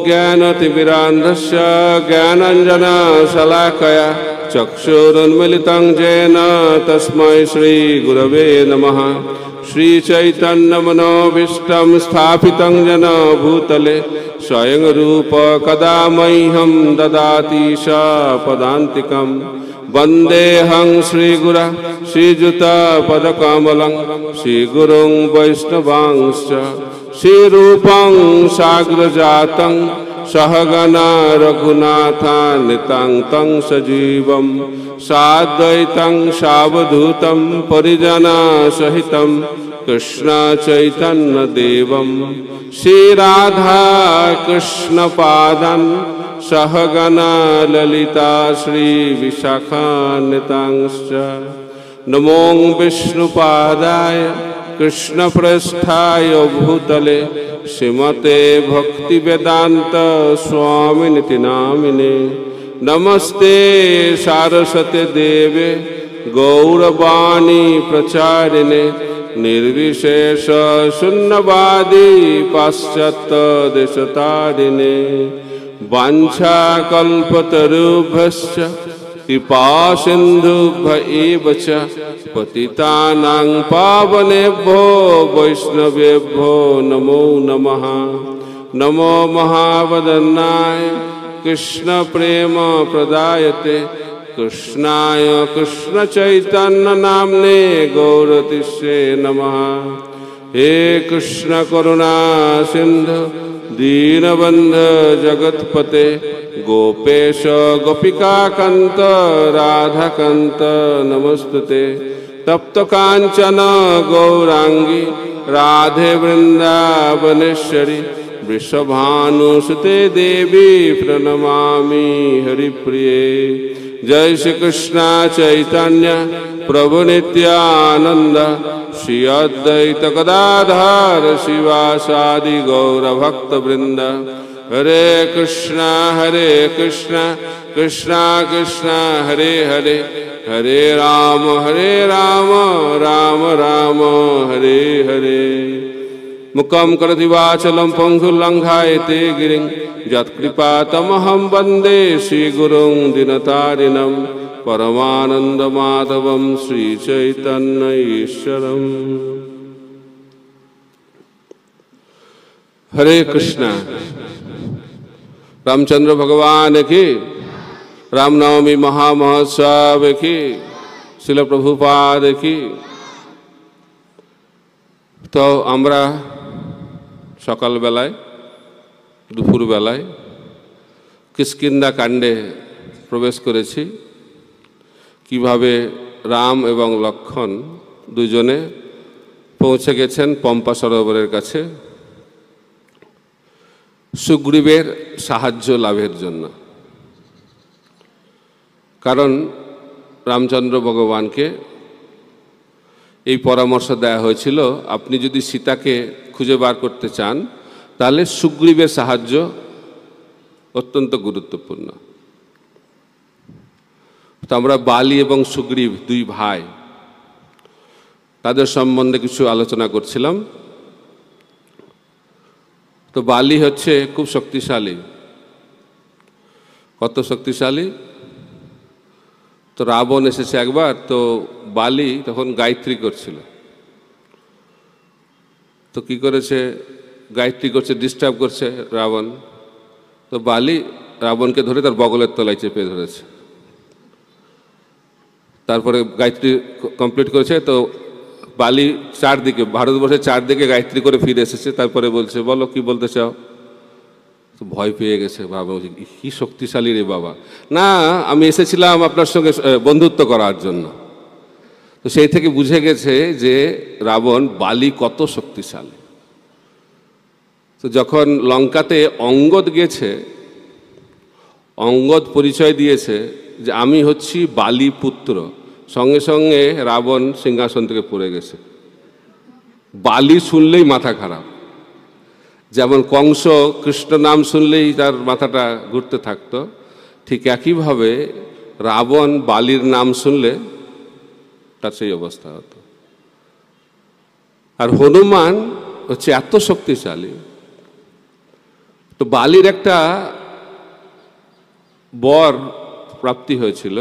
ज्ञानतिमिरान्धस्य ज्ञानाञ्जनशलाकया चक्षुरुन्मिलितं येन तस्मै श्रीगुरवे नमः। श्रीचैतन्यमनोभीष्टं स्थापितं येन भूतले स्वयं रूप कदा मह्यं ददाति स पदान्तिकम्। वन्देऽहं श्रीगुरा श्रीयुतपदकमलं श्रीगुरुं वैष्णवांश्च श्रीरूपं साग्रजातं सहगना रघुनाथान्वितं तं सजीवं साद्वैतं सावधूतं परिजनसहितं कृष्ण चैतन्यदेवं श्रीराधा कृष्णपादान् सहगना ललिता श्रीविशाखान्वितांश्च। नमो विष्णुपादाय कृष्णप्रेष्ठाय भूतले श्रीमते भक्तिवेदांत स्वामिनिति नामिने। नमस्ते सारस्वते देवे गौरवाणी प्रचारिणे निर्विशेष शून्यवादी पाश्चात्य देशतारिणे। वाञ्छाकल्पतरुभ्यश्च कृपा सिन्धुभ्य एव च पतितानां पावनेभ्यो वैष्णवेभ्यो नमो नमः। नमो महावदन्नाय कृष्ण प्रेम प्रदायते कृष्णाय कृष्ण चैतन्य नाम्ने गौरतिष्ये नमः। हे कृष्ण करुणा सिंधु दीनबंधु जगत्पते गोपेश गोपिकाकांत राधाकांत नमस्तुते। तप्त कांचन गौरांगी राधे वृंदावनेश्वरी वृषभानुसुते देवी प्रणमामि हरिप्रिये। जय श्री कृष्ण चैतन्य प्रभु नित्यानंद श्री अद्वैत गदाधर शिवासादि गौर भक्त वृंद। हरे कृष्णा कृष्णा कृष्णा हरे हरे हरे राम राम राम हरे हरे। मुखं करोति वाचालं पंगुं लंघयते गिरिं यत्कृपातमहं वन्दे श्रीगुरुं दीनतारिणं परमानन्दमाधवं श्रीचैतन्य ईश्वरम्। हरे कृष्णा। रामचंद्र भगवान की, रामनवमी महामहोत्सव की, शिल प्रभुपाद की। तो আমরা সকাল বেলায় দুপুর বেলায় কিষ্কিন্ধা কাণ্ডে প্রবেশ করেছি। কিভাবে রাম এবং লক্ষ্মণ দুজনে পৌঁছে গেছেন পম্পা সরোবরের কাছে সুগ্রীবের সাহায্য লাভের জন্য। কারণ রামচন্দ্র ভগবানকে এই পরামর্শ দেয়া হয়েছিল, আপনি যদি সীতাকে খুঁজে বার করতে চান তাহলে সুগ্রীবের সাহায্য অত্যন্ত গুরুত্বপূর্ণ। তো আমরা বালি এবং সুগ্রীব দুই ভাই, তাদের সম্বন্ধে কিছু আলোচনা করছিলাম। তো বালি হচ্ছে খুব শক্তিশালী। কত শক্তিশালী? তো রাবণ এসেছে একবার, তো বালি তখন গায়ত্রী করছিল। তো কি করেছে, গায়ত্রী করছে, ডিস্টার্ব করছে রাবণ। তো বালি রাবণকে ধরে তার বগলের তলায় চেপে ধরেছে। তারপরে গায়ত্রী কমপ্লিট করেছে। তো বালি চারদিকে, ভারতবর্ষের চারদিকে গায়ত্রী করে ফিরে এসেছে। তারপরে বলছে, বলো কি বলতে চাও? তো ভয় পেয়ে গেছে, বাবা কি শক্তিশালী রে বাবা। না, আমি এসেছিলাম আপনার সঙ্গে বন্ধুত্ব করার জন্য। তো সেই থেকে বুঝে গেছে যে রাবণ, বালি কত শক্তিশালী। তো যখন লঙ্কাতে অঙ্গদ গেছে, অঙ্গদ পরিচয় দিয়েছে যে আমি হচ্ছি বালি পুত্র, সঙ্গে সঙ্গে রাবণ সিংহাসন থেকে পড়ে গেছে। বালি শুনলেই মাথা খারাপ। যেমন কংস কৃষ্ণ নাম শুনলেই তার মাথাটা ঘুরতে থাকতো, ঠিক একইভাবে রাবণ বালির নাম শুনলে তার সেই অবস্থা হতো। আর হনুমান হচ্ছে এত শক্তিশালী, তো বালির একটা বর প্রাপ্তি হয়েছিল,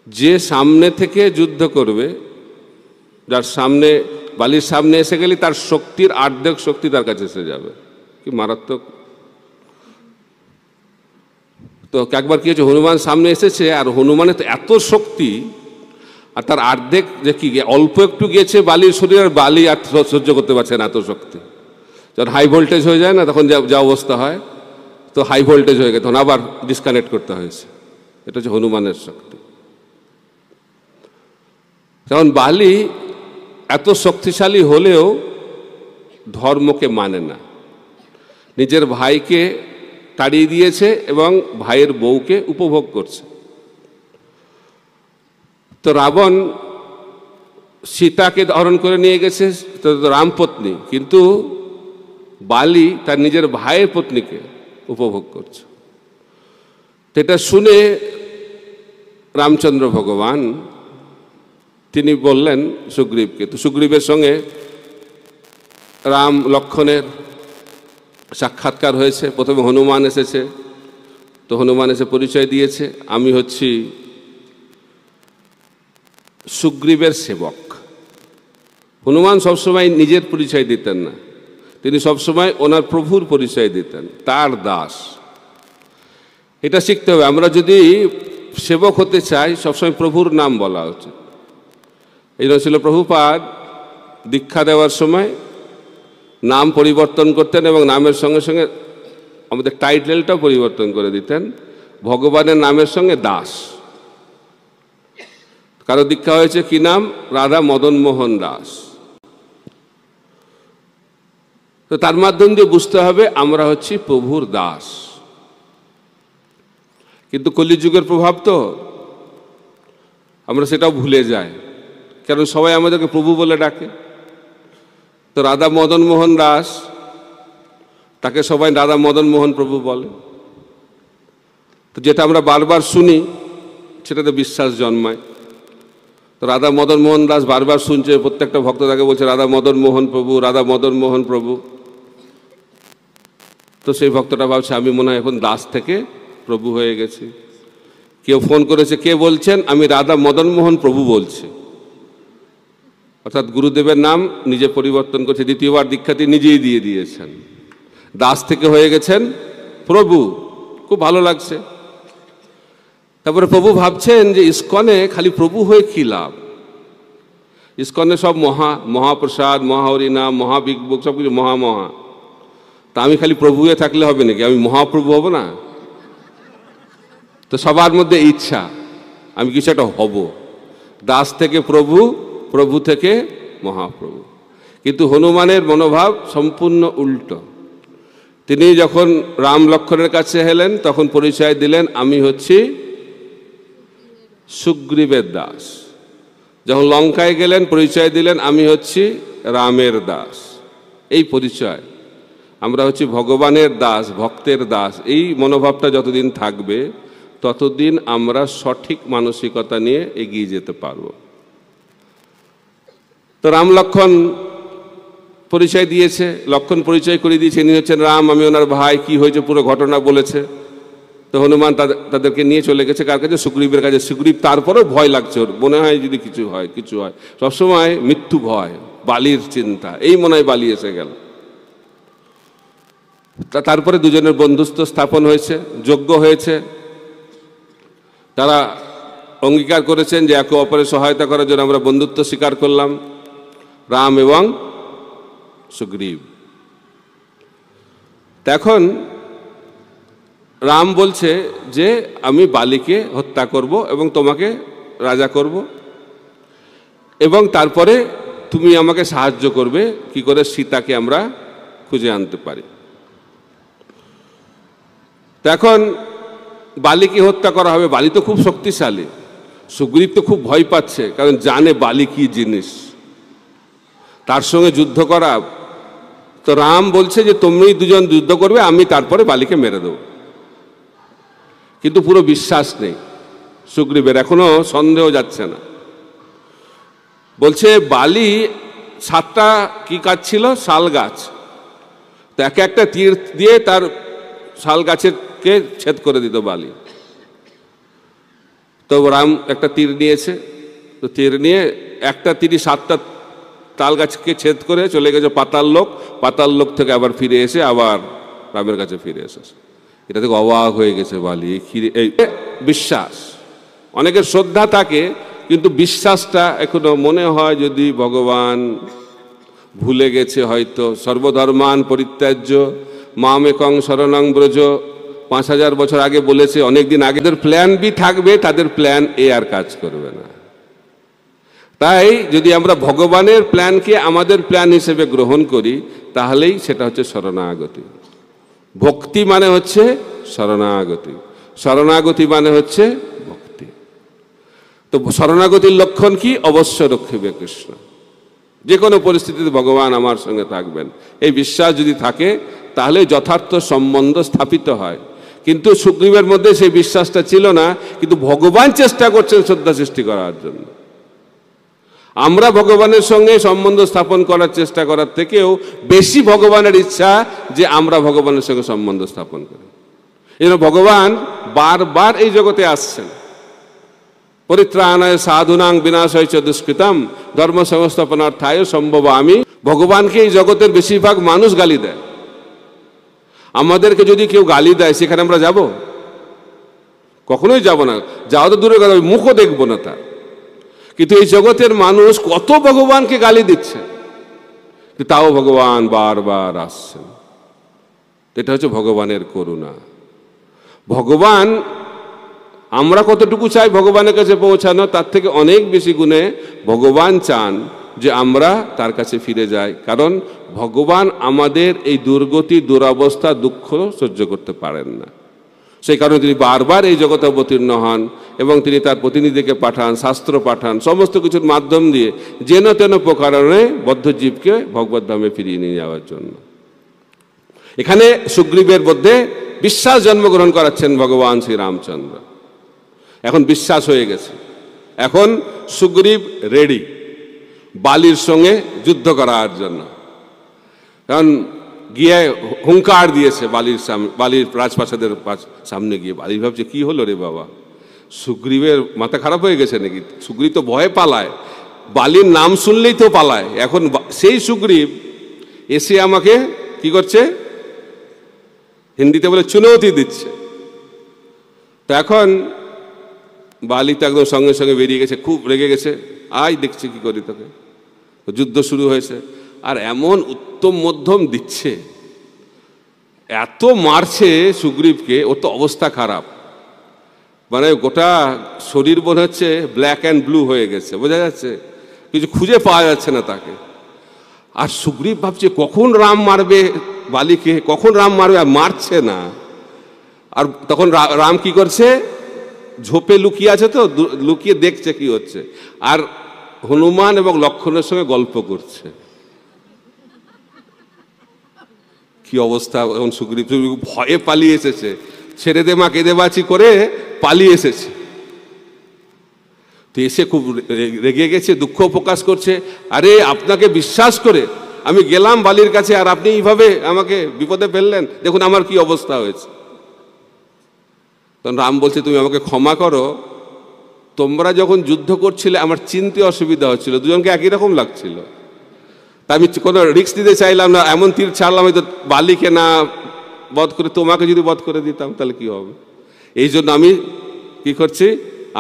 যে সামনে থেকে যুদ্ধ করবে, যার সামনে, বালির সামনে এসে গেলে তার শক্তির অর্ধেক শক্তি তার কাছে এসে যাবে। কি মারাত্মক! তো একবার কি হচ্ছে, হনুমান সামনে এসেছে, আর হনুমানের তো এত শক্তি, আর তার অর্ধেক যে কি অল্প একটু গিয়েছে বালির শরীর, আর বালি আর সহ্য করতে পারছে না এত শক্তি। যখন হাই ভোল্টেজ হয়ে যায় না, তখন যা অবস্থা হয়, তো হাই ভোল্টেজ হয়ে গেছে, তখন আবার ডিসকানেক্ট করতে হয়েছে। এটা হচ্ছে হনুমানের শক্তি। যেমন বালি এত শক্তিশালী হলেও ধর্মকে মানে না, নিজের ভাইকে তাড়িয়ে দিয়েছে এবং ভাইয়ের বউকে উপভোগ করছে। তো রাবণ সীতাকে হরণ করে নিয়ে গেছে, তো রামপত্নী, কিন্তু বালি তার নিজের ভাইয়ের পত্নীকে উপভোগ করছে। তো এটা শুনে রামচন্দ্র ভগবান তিনি বললেন সুগ্রীবকে, তো সুগ্রীবের সঙ্গে রাম লক্ষ্মণের সাক্ষাৎকার হয়েছে। প্রথমে হনুমান এসেছে, তো হনুমান এসে পরিচয় দিয়েছে, আমি হচ্ছি সুগ্রীবের সেবক। হনুমান সবসময় নিজের পরিচয় দিতেন না, তিনি সবসময় ওনার প্রভুর পরিচয় দিতেন, তার দাস। এটা শিখতে হবে। আমরা যদি সেবক হতে চাই, সবসময় প্রভুর নাম বলা উচিত। এই জন্য ছিল প্রভুপাদ দীক্ষা দেওয়ার সময় নাম পরিবর্তন করতেন এবং নামের সঙ্গে সঙ্গে আমাদের টাইটেলটাও পরিবর্তন করে দিতেন, ভগবানের নামের সঙ্গে দাস। কারো দীক্ষা হয়েছে কি নাম? রাধা মদন মোহন দাস। তো তার মাধ্যম দিয়ে বুঝতে হবে আমরা হচ্ছি প্রভুর দাস। কিন্তু কলিযুগের প্রভাব তো আমরা সেটাও ভুলে যাই, কারণ সবাই আমাদেরকে প্রভু বলে ডাকে। তো রাধা মদন মোহন দাস, তাকে সবাই রাধা মদন মোহন প্রভু বলে। তো যেটা আমরা বারবার শুনি সেটাতে বিশ্বাস জন্মায়। তো রাধা মদন মোহন দাস বারবার শুনছে, প্রত্যেকটা ভক্ত তাকে বলছে রাধা মদন মোহন প্রভু, রাধা মদন মোহন প্রভু। তো সেই ভক্তটা ভাবছে আমি মনে হয় এখন দাস থেকে প্রভু হয়ে গেছি। কেউ ফোন করেছে, কে বলছেন? আমি রাধা মদন মোহন প্রভু বলছি। অর্থাৎ গুরুদেবের নাম নিজে পরিবর্তন করছে, দ্বিতীয়বার দীক্ষাটি নিজেই দিয়ে দিয়েছেন, দাস থেকে হয়ে গেছেন প্রভু। খুব ভালো লাগছে। তারপরে প্রভু ভাবছেন যে ইস্কনে খালি প্রভু হয়ে কি লাভ? ইস্কনে সব মহাপ্রসাদ, মহাহরিনাম, মহাবিগ বুক, সব কিছু মহা। তা আমি খালি প্রভু হয়ে থাকলে হবে নাকি? আমি মহাপ্রভু হব না? তো সবার মধ্যে ইচ্ছা আমি কিছু একটা হব, দাস থেকে প্রভু, প্রভু থেকে মহাপ্রভু। কিন্তু হনুমানের মনোভাব সম্পূর্ণ উল্টো। তিনি যখন রাম লক্ষ্মণের কাছে এলেন তখন পরিচয় দিলেন আমি হচ্ছি সুগ্রীবের দাস। যখন লঙ্কায় গেলেন পরিচয় দিলেন আমি হচ্ছি রামের দাস। এই পরিচয়, আমরা হচ্ছি ভগবানের দাস, ভক্তের দাস। এই মনোভাবটা যতদিন থাকবে ততদিন আমরা সঠিক মানসিকতা নিয়ে এগিয়ে যেতে পারব। তো রাম লক্ষ্মণ পরিচয় দিয়েছে, লক্ষ্মণ পরিচয় করে দিয়েছে ইনি হচ্ছেন রাম, আমি ওনার ভাই, কি হয়েছে পুরো ঘটনা বলেছে। তো হনুমান তাদেরকে নিয়ে চলে গেছে কার কাছে? সুগ্রীবের কাছে। সুগ্রীব তারপরেও ভয় লাগছে, ওর মনে হয় যদি কিছু হয়। সবসময় মৃত্যু ভয়, বালির চিন্তা, এই মনে হয় বালি এসে গেল। তারপরে দুজনের বন্ধুত্ব স্থাপন হয়েছে, যজ্ঞ হয়েছে। তারা অঙ্গীকার করেছেন যে একে অপরের সহায়তা করার জন্য আমরা বন্ধুত্ব স্বীকার করলাম, রাম এবং সুগ্রীব। এখন রাম বলছে যে আমি বালিকে হত্যা করব এবং তোমাকে রাজা করব, এবং তারপরে তুমি আমাকে সাহায্য করবে কি করে সীতাকে আমরা খুঁজে আনতে পারি। এখন বালিকে হত্যা করা হবে। বালি তো খুব শক্তিশালী, সুগ্রীব তো খুব ভয় পাচ্ছে, কারণ জানে বালি কি জিনিস, তার সঙ্গে যুদ্ধ করা। তো রাম বলছে যে তুমি দুজন যুদ্ধ করবে, আমি তারপরে বালিকে মেরে দেব। কিন্তু পুরো বিশ্বাস নেই সুগ্রীবের, এখনো সন্দেহ যাচ্ছে না। বলছে বালি 7টা কি গাছ ছিল? শাল গাছ। তো তো এক একটা তীর দিয়ে তার শাল গাছেরকে ছেদ করে দিত বালি। তো রাম একটা তীর নিয়েছে, তো তীর নিয়ে একটা তীরই 7টা তাল গাছকে ছেদ করে চলে গেছে পাতাল লোক, পাতাল লোক থেকে আবার ফিরে এসে আবার রামের কাছে ফিরে এসেছে। এটা থেকে অবাক হয়ে গেছে বালি। এই বিশ্বাস, অনেকের শ্রদ্ধা থাকে কিন্তু বিশ্বাসটা এখনো মনে হয় যদি ভগবান ভুলে গেছে হয়তো। সর্বধর্মান পরিত্যাজ্য মামেকং শরণং ব্রজ, 5000 বছর আগে বলেছে, অনেকদিন আগে। তাদের প্ল্যান বি থাকবে, তাদের প্ল্যান এ আর কাজ করবে না। তাই যদি আমরা ভগবানের প্ল্যানকে আমাদের প্ল্যান হিসেবে গ্রহণ করি তাহলেই সেটা হচ্ছে শরণাগতি। ভক্তি মানে হচ্ছে শরণাগতি, শরণাগতি মানে হচ্ছে ভক্তি। তো শরণাগতির লক্ষণ কি? অবশ্য রক্ষিবে কৃষ্ণ। যে কোনো পরিস্থিতিতে ভগবান আমার সঙ্গে থাকবেন, এই বিশ্বাস যদি থাকে তাহলে যথার্থ সম্বন্ধ স্থাপিত হয়। কিন্তু সুগ্রীবের মধ্যে সেই বিশ্বাসটা ছিল না, কিন্তু ভগবান চেষ্টা করছেন শ্রদ্ধা সৃষ্টি করার জন্য। আমরা ভগবানের সঙ্গে সম্বন্ধ স্থাপন করার চেষ্টা করার থেকেও বেশি ভগবানের ইচ্ছা যে আমরা ভগবানের সঙ্গে সম্বন্ধ স্থাপন করি। এই জন্য ভগবান বারবার এই জগতে আসছেন। পরিত্রাণায় সাধুনাং বিনাশায় চ দুষ্কৃতম ধর্ম সংস্থাপনার্থায় সম্ভবামি। ভগবানকে এই জগতের বেশিরভাগ মানুষ গালি দেয়। আমাদেরকে যদি কেউ গালি দেয় সেখানে আমরা যাব? কখনোই যাব না। যাওয়া তো দূরের কথা, মুখও দেখবো না তার। কিন্তু এই জগতের মানুষ কত ভগবানকে গালি দিচ্ছে, তাও ভগবান বারবার আসছেন। এটা হচ্ছে ভগবানের করুণা। ভগবান, আমরা কতটুকু চাই ভগবানের কাছে পৌঁছানো, তার থেকে অনেক বেশি গুণে ভগবান চান যে আমরা তার কাছে ফিরে যাই। কারণ ভগবান আমাদের এই দুর্গতি, দুরবস্থা, দুঃখ সহ্য করতে পারেন না। সেই কারণে তিনি বারবার এই জগতে অবতীর্ণ হন এবং তিনি তার প্রতিনিধিকে পাঠান, শাস্ত্র পাঠান, সমস্ত কিছুর মাধ্যম দিয়ে যেন তেন প্রকারণে বদ্ধজীবকে ভগবত ধামে ফিরিয়ে নিয়ে যাওয়ার জন্য। এখানে সুগ্রীবের মধ্যে বিশ্বাস জন্মগ্রহণ করাচ্ছেন ভগবান শ্রী রামচন্দ্র। এখন বিশ্বাস হয়ে গেছে, এখন সুগ্রীব রেডি বালির সঙ্গে যুদ্ধ করার জন্য। কারণ গিয়ে হুঙ্কার দিয়েছে বালির সামনে, বালির রাজপ্রাসাদের সামনে গিয়ে। বালি ভাবছে কি হলো রে বাবা, সুগ্রীবের মাথা খারাপ হয়ে গেছে নাকি? সুগ্রীব তো ভয়ে পালায়, বালির নাম শুনলেই তো পালায়। এখন সেই সুগ্রীব এসে আমাকে কি করছে, হিন্দিতে বলে চুনৌতি দিচ্ছে। তো এখন বালি তো একদম সঙ্গে সঙ্গে বেরিয়ে গেছে, খুব রেগে গেছে। আয় দেখছি কি করি তোকে। যুদ্ধ শুরু হয়েছে, আর এমন উত্তম মধ্যম দিচ্ছে, এত মারছে সুগ্রীবকে, ওর তো অবস্থা খারাপ। মানে গোটা শরীর মনে হচ্ছে ব্ল্যাক অ্যান্ড ব্লু হয়ে গেছে, বোঝা যাচ্ছে, কিছু খুঁজে পাওয়া যাচ্ছে না তাকে। আর সুগ্রীব ভাবছে কখন রাম মারবে বালিকে, কখন রাম মারবে, আর মারছে না। আর তখন রাম কি করছে, ঝোপে লুকিয়ে আছে, তো লুকিয়ে দেখছে কি হচ্ছে, আর হনুমান এবং লক্ষ্মণের সঙ্গে গল্প করছে। কি অবস্থা! এখন সুগ্রীব ভয়ে পালিয়ে এসেছে, ছেড়ে দে মা কেঁদে বাঁচি করে পালিয়ে এসেছে। তো এসে খুব রেগে গেছে, দুঃখ প্রকাশ করছে। আরে আপনাকে বিশ্বাস করে আমি গেলাম বালির কাছে, আর আপনি এইভাবে আমাকে বিপদে ফেললেন, দেখুন আমার কি অবস্থা হয়েছে। তখন রাম বলছে তুমি আমাকে ক্ষমা করো, তোমরা যখন যুদ্ধ করছিলে আমার চিনতে অসুবিধা হচ্ছিল, দুজনকে একই রকম লাগছিল, তা আমি কোনো রিস্ক দিতে চাইলাম না, এমন তীর ছাড়লাম হয়তো বালিকে না বধ করে তোমাকে যদি বধ করে দিতাম তাহলে কি হবে। এই জন্য আমি কি করছি,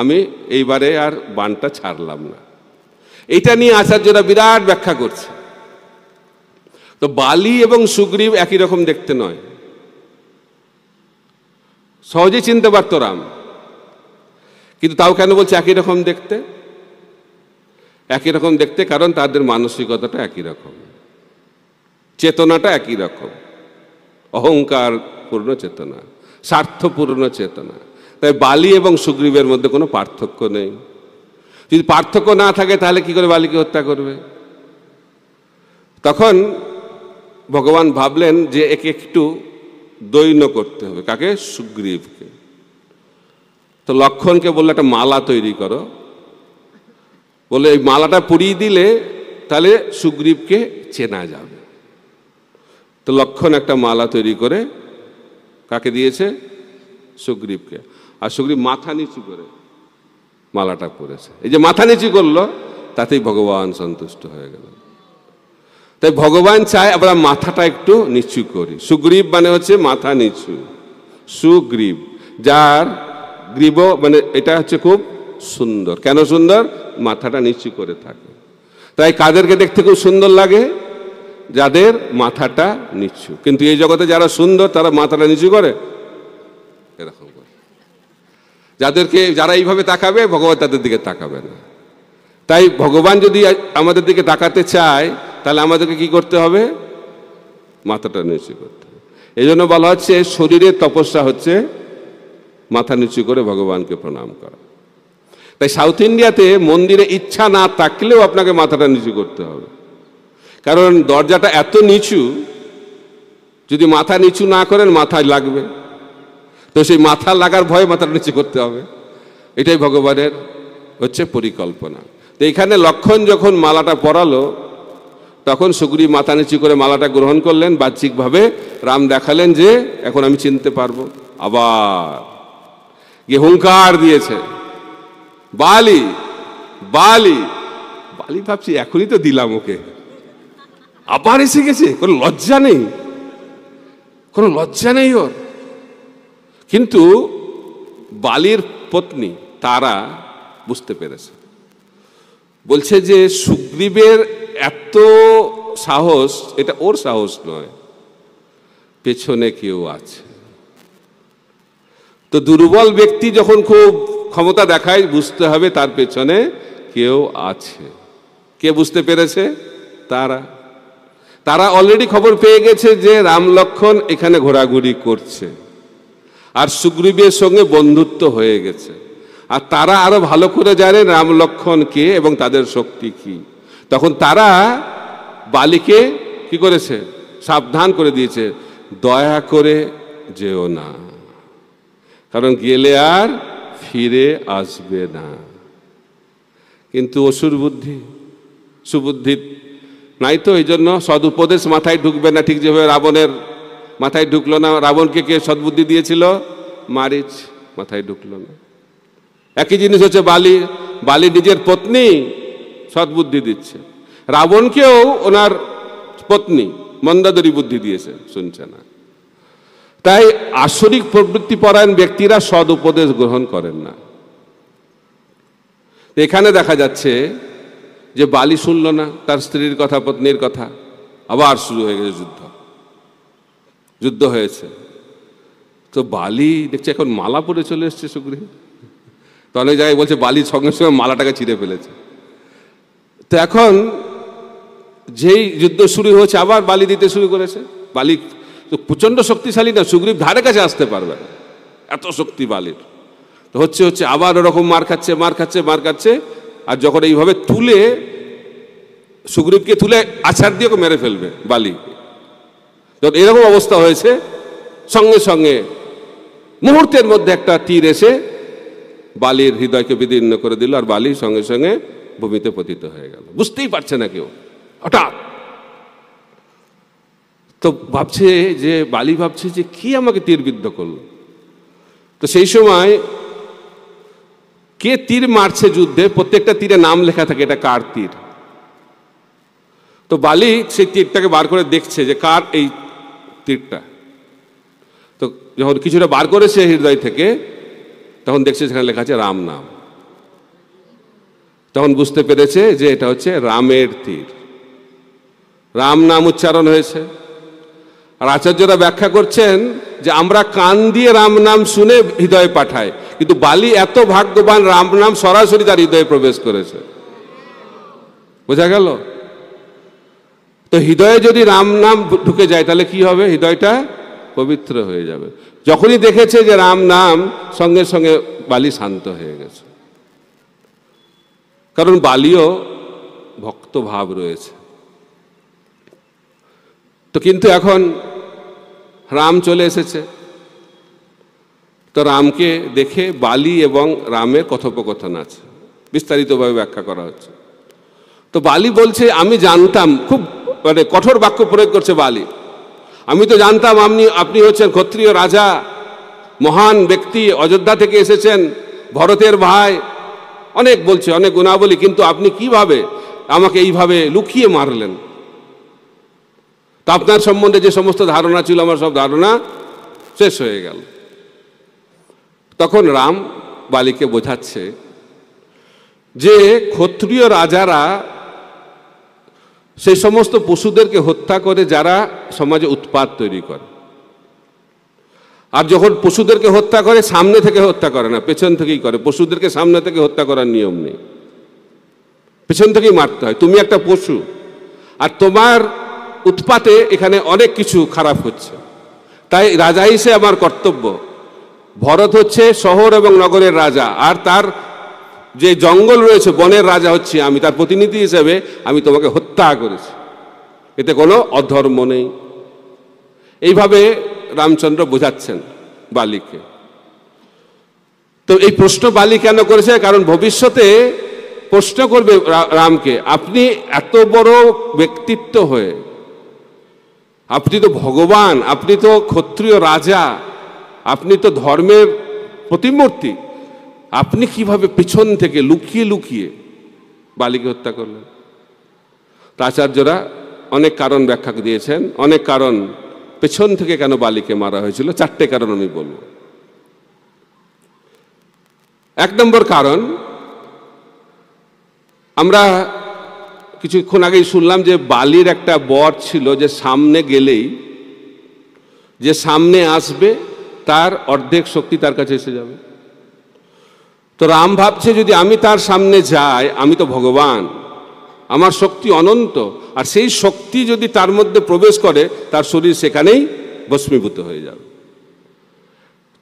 আমি এইবারে আর বানটা ছাড়লাম না। এইটা নিয়ে আচার্যরা বিরাট ব্যাখ্যা করছে। তো বালি এবং সুগ্রীব একই রকম দেখতে নয়, সহজেই চিনতে পারত রাম, কিন্তু তাও কেন বলছে একই রকম দেখতে? একই রকম দেখতে কারণ তাদের মানসিকতাটা একই রকম, চেতনাটা একই রকম, অহংকার পূর্ণ চেতনা, স্বার্থপূর্ণ চেতনা। তাই বালি এবং সুগ্রীবের মধ্যে কোনো পার্থক্য নেই। যদি পার্থক্য না থাকে তাহলে কি করে বালিকে হত্যা করবে? তখন ভগবান ভাবলেন যে একে একটু দৈন্য করতে হবে। কাকে? সুগ্রীবকে। তো লক্ষ্মণকে বললে একটা মালা তৈরি করো, বলে এই মালাটা পরিয়ে দিলে তাহলে সুগ্রীবকে চেনা যাবে। তো তো লক্ষণ একটা মালা তৈরি করে কাকে দিয়েছে? সুগ্রীবকে। আর সুগ্রীব মাথা নিচু করে মালাটা পরেছে। এই যে মাথা নিচু করলো, তাতেই ভগবান সন্তুষ্ট হয়ে গেল। তাই ভগবান চায় আমরা মাথাটা একটু নিচু করি। সুগ্রীব মানে হচ্ছে মাথা নিচু, সুগ্রীব, যার গ্রীব মানে এটা হচ্ছে খুব সুন্দর। কেন সুন্দর? মাথাটা নিচু করে থাকে। তাই কাদেরকে দেখতে খুব সুন্দর লাগে? যাদের মাথাটা নিচু। কিন্তু এই জগতে যারা সুন্দর তারা মাথাটা নিচু করে এরকম করে। যারা এইভাবে তাকাবে, ভগবান তাদের দিকে তাকাবে না। তাই ভগবান যদি আমাদের দিকে তাকাতে চায়, তাহলে আমাদেরকে কি করতে হবে? মাথাটা নিচু করতে হবে। এই জন্য বলা হচ্ছে শরীরের তপস্যা হচ্ছে মাথা নিচু করে ভগবানকে প্রণাম করা। তাই সাউথ ইন্ডিয়াতে মন্দিরে ইচ্ছা না থাকলেও আপনাকে মাথাটা নিচু করতে হবে, কারণ দরজাটা এত নিচু, যদি মাথা নিচু না করেন মাথায় লাগবে। তো সেই মাথা লাগার ভয়ে মাথাটা নিচু করতে হবে। এটাই ভগবানের হচ্ছে পরিকল্পনা। তো এখানে লক্ষণ যখন মালাটা পরালো, তখন সুগ্রীব মাথা নিচু করে মালাটা গ্রহণ করলেন। বাহ্যিকভাবে রাম দেখালেন যে এখন আমি চিনতে পারবো। আবার গিয়ে হুঙ্কার দিয়েছে, বালি বালি বালি। ভাবছি এখনই তো দিলাম ওকে, আবার এসে গেছে। কোনো লজ্জা নেই, কোনো লজ্জা নেই ওর। কিন্তু বালির পত্নী তারা বুঝতে পেরেছে, বলছে যে সুগ্রীবের এত সাহস, এটা ওর সাহস নয়, পেছনে কেউ আছে। তো দুর্বল ব্যক্তি যখন খুব ক্ষমতা দেখায়, বুঝতে হবে তার পেছনে কেউ আছে। কে বুঝতে পেরেছে? তারা অলরেডি খবর পেয়ে গেছে যে রাম লক্ষণ এখানে ঘোরাঘুরি করছে, আর সুগ্রীবের সঙ্গে বন্ধুত্ব হয়ে গেছে। আর তারা আরো ভালো করে জানেন রাম লক্ষণ কে এবং তাদের শক্তি কি। তখন তারা বালিকে কি করেছে? সাবধান করে দিয়েছে, দয়া করে যেও না, কারণ গেলে আর ফিরে আসবে না। কিন্তু অসুর বুদ্ধি, সুবুদ্ধি নাই তো, এই জন্য সদুপদেশ মাথায় ঢুকবে না। ঠিক যেভাবে রাবণের মাথায় ঢুকলো না। রাবণকে কে সদ্বুদ্ধি দিয়েছিল? মারিচ, মাথায় ঢুকলো না। একই জিনিস হচ্ছে বালি নিজের পত্নী সদ্বুদ্ধি দিচ্ছে, রাবণকেও ওনার পত্নী মন্দাদরী বুদ্ধি দিয়েছে, শুনছে না। তাই আসরিক প্রবৃত্তি পরায়ণ ব্যক্তিরা সদ উপদেশ গ্রহণ করেন না। এখানে দেখা যাচ্ছে যে বালি শুনল না তার স্ত্রীর কথা, পত্নীর কথা। আবার শুরু হয়ে গেছে যুদ্ধ হয়েছে। তো বালি দেখছে এখন মালা পরে চলে এসছে সুগ্রীব। তো অনেক জায়গায় বলছে বালি সঙ্গে সঙ্গে মালাটাকে ছিঁড়ে ফেলেছে। তো এখন যেই যুদ্ধ শুরু হয়েছে, আবার বালি দিতে শুরু করেছে। বালি তো প্রচন্ড শক্তিশালী না, সুগ্রীব ধারে কাছে আসতে পারবে না, এত শক্তি বালির। তো হচ্ছে আবার ওরকম মার খাচ্ছে। আর যখন এইভাবে তুলে সুগ্রীবকে তুলে আছাড় দিয়ে মেরে ফেলবে বালি, যখন এরকম অবস্থা হয়েছে, সঙ্গে সঙ্গে মুহূর্তের মধ্যে একটা তীর এসে বালির হৃদয়কে বিদীর্ণ করে দিল, আর বালি সঙ্গে সঙ্গে ভূমিতে পতিত হয়ে গেল। বুঝতেই পারছে না কেউ, হঠাৎ। তো বালি ভাবছে যে কি আমাকে তীরবিদ্ধ করলো। তো সেই সময় কে তীর মারছে যুদ্ধে, প্রত্যেকটা তীরে নাম লেখা থাকে, এটা কার তীর। তো বালি সেই তীরটাকে বার করে দেখছে যে কার এই তীরটা। তো যখন কিছুটা বার করেছে হৃদয় থেকে, তখন দেখছে সেখানে লেখা আছে রাম নাম। তখন বুঝতে পেরেছে যে এটা হচ্ছে রামের তীর, রাম নাম উচ্চারণ হয়েছে। আর আচার্যরা ব্যাখ্যা করছেন যে আমরা কান দিয়ে রাম নাম শুনে হৃদয়ে পাঠাই, কিন্তু বালি এত ভাগ্যবান, রাম নাম সরাসরি তার হৃদয়ে প্রবেশ করেছে। বোঝা গেল? তো হৃদয়ে যদি রাম নাম ঢুকে যায় তাহলে কি হবে? হৃদয়টা পবিত্র হয়ে যাবে। যখনই দেখেছে যে রাম নাম, সঙ্গে সঙ্গে বালি শান্ত হয়ে গেছে, কারণ বালিও ভক্ত ভাব রয়েছে। তো কিন্তু এখন রাম চলে এসেছে, তো রামকে দেখে বালি এবং রামের কথোপকথন আছে, বিস্তারিতভাবে ব্যাখ্যা করা হচ্ছে। তো বালি বলছে আমি জানতাম, খুব কঠোর বাক্য প্রয়োগ করছে বালি, আমি তো জানতাম আপনি হচ্ছেন ক্ষত্রিয় রাজা, মহান ব্যক্তি, অযোধ্যা থেকে এসেছেন, ভরতের ভাই, অনেক বলছে, অনেক গুণাবলী, কিন্তু আপনি কিভাবে আমাকে এইভাবে লুকিয়ে মারলেন? তা আপনার সম্বন্ধে যে সমস্ত ধারণা ছিল আমার সব ধারণা শেষ হয়ে গেল। তখন রাম বালিকে বোঝাচ্ছে যে ক্ষত্রিয় রাজারা সেই সমস্ত পশুদেরকে হত্যা করে যারা সমাজে উৎপাত তৈরি করে। আর যখন পশুদেরকে হত্যা করে সামনে থেকে হত্যা করে না, পেছন থেকেই করে। পশুদেরকে সামনে থেকে হত্যা করার নিয়ম নেই, পেছন থেকেই মারতে হয়। তুমি একটা পশু, আর তোমার উৎপাতে এখানে অনেক কিছু খারাপ হচ্ছে। তাই রাজা হিসেবে আমার কর্তব্য, ভরত হচ্ছে শহর এবং নগরের রাজা, আর তার যে জঙ্গল রয়েছে বনের রাজা হচ্ছে আমি, তার প্রতিনিধি হিসেবে আমি তোমাকে হত্যা করেছি, এতে কোনো অধর্ম নেই। এইভাবে রামচন্দ্র বোঝাচ্ছেন বালিকে। তো এই প্রশ্ন বালি কেন করেছে? কারণ ভবিষ্যতে প্রশ্ন করবে রামকে, আপনি এত বড় ব্যক্তিত্ব হয়ে, আপনি তো ভগবান, আপনি তো ক্ষত্রিয় রাজা, আপনি তো ধর্মের প্রতিমূর্তি, আপনি কিভাবে পিছন থেকে লুকিয়ে লুকিয়ে বালিকে হত্যা করলেন? তা আচার্যরা অনেক কারণ ব্যাখ্যা দিয়েছেন, অনেক কারণ পেছন থেকে কেন বালিকে মারা হয়েছিল। 4টে কারণ আমি বলব। 1 নম্বর কারণ, আমরা কিছুক্ষণ আগেই শুনলাম যে বালির একটা বর ছিল যে সামনে গেলেই, যে সামনে আসবে তার অর্ধেক শক্তি তার কাছে এসে যাবে। তো রাম ভাবছে যদি আমি তার সামনে যাই, আমি তো ভগবান, আমার শক্তি অনন্ত, আর সেই শক্তি যদি তার মধ্যে প্রবেশ করে তার শরীর সেখানেই ভস্মীভূত হয়ে যাবে।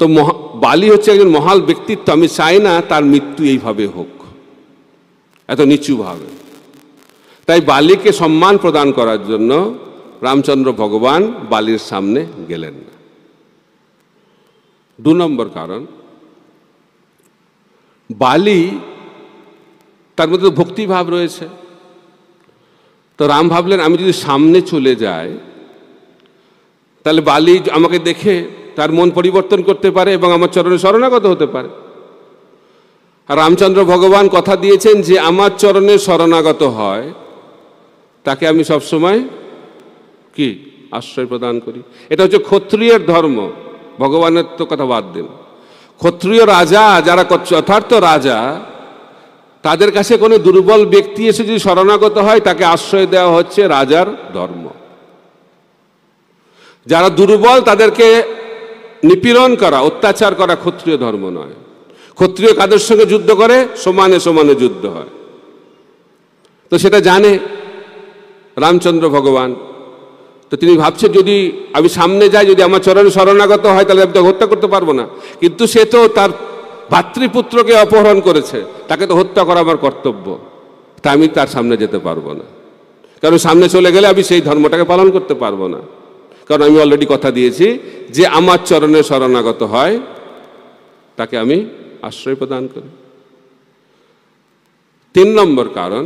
তো বালি হচ্ছে একজন মহান ব্যক্তিত্ব, আমি চাই না তার মৃত্যু এইভাবে হোক, এত নিচুভাবে। তাই বালিকে সম্মান প্রদান করার জন্য রামচন্দ্র ভগবান বালির সামনে গেলেন না। 2 নম্বর কারণ, বালি তার মধ্যে ভক্তিভাব রয়েছে। তো রাম ভাবলেন আমি যদি সামনে চলে যাই তাহলে বালি আমাকে দেখে তার মন পরিবর্তন করতে পারে এবং আমার চরণে শরণাগত হতে পারে। আর রামচন্দ্র ভগবান কথা দিয়েছেন যে আমার চরণে শরণাগত হয় তাকে আমি সবসময় কি আশ্রয় প্রদান করি। এটা হচ্ছে ক্ষত্রিয়ের ধর্ম, ভগবানের তো কথা বাদ দিন। ক্ষত্রিয় রাজা যারা যথার্থ রাজা, তাদের কাছে কোনো দুর্বল ব্যক্তি এসে যদি শরণাগত হয় তাকে আশ্রয় দেওয়া হচ্ছে রাজার ধর্ম। যারা দুর্বল তাদেরকে নিপীড়ন করা, অত্যাচার করা ক্ষত্রিয় ধর্ম নয়। ক্ষত্রিয় কাদের সঙ্গে যুদ্ধ করে? সমানে সমানে যুদ্ধ হয়। তো সেটা জানে রামচন্দ্র ভগবান। তো তিনি ভাবছেন যদি আমি সামনে যাই, যদি আমার চরণে শরণাগত হয় তাহলে আমি তো হত্যা করতে পারবো না। কিন্তু সে তো তার ভাতৃপুত্রকে অপহরণ করেছে, তাকে তো হত্যা করা আমার কর্তব্য, তা আমি তার সামনে যেতে পারবো না। কারণ সামনে চলে গেলে আমি সেই ধর্মটাকে পালন করতে পারবো না। কারণ আমি অলরেডি কথা দিয়েছি যে আমার চরণে শরণাগত হয় তাকে আমি আশ্রয় প্রদান করি। 3 নম্বর কারণ,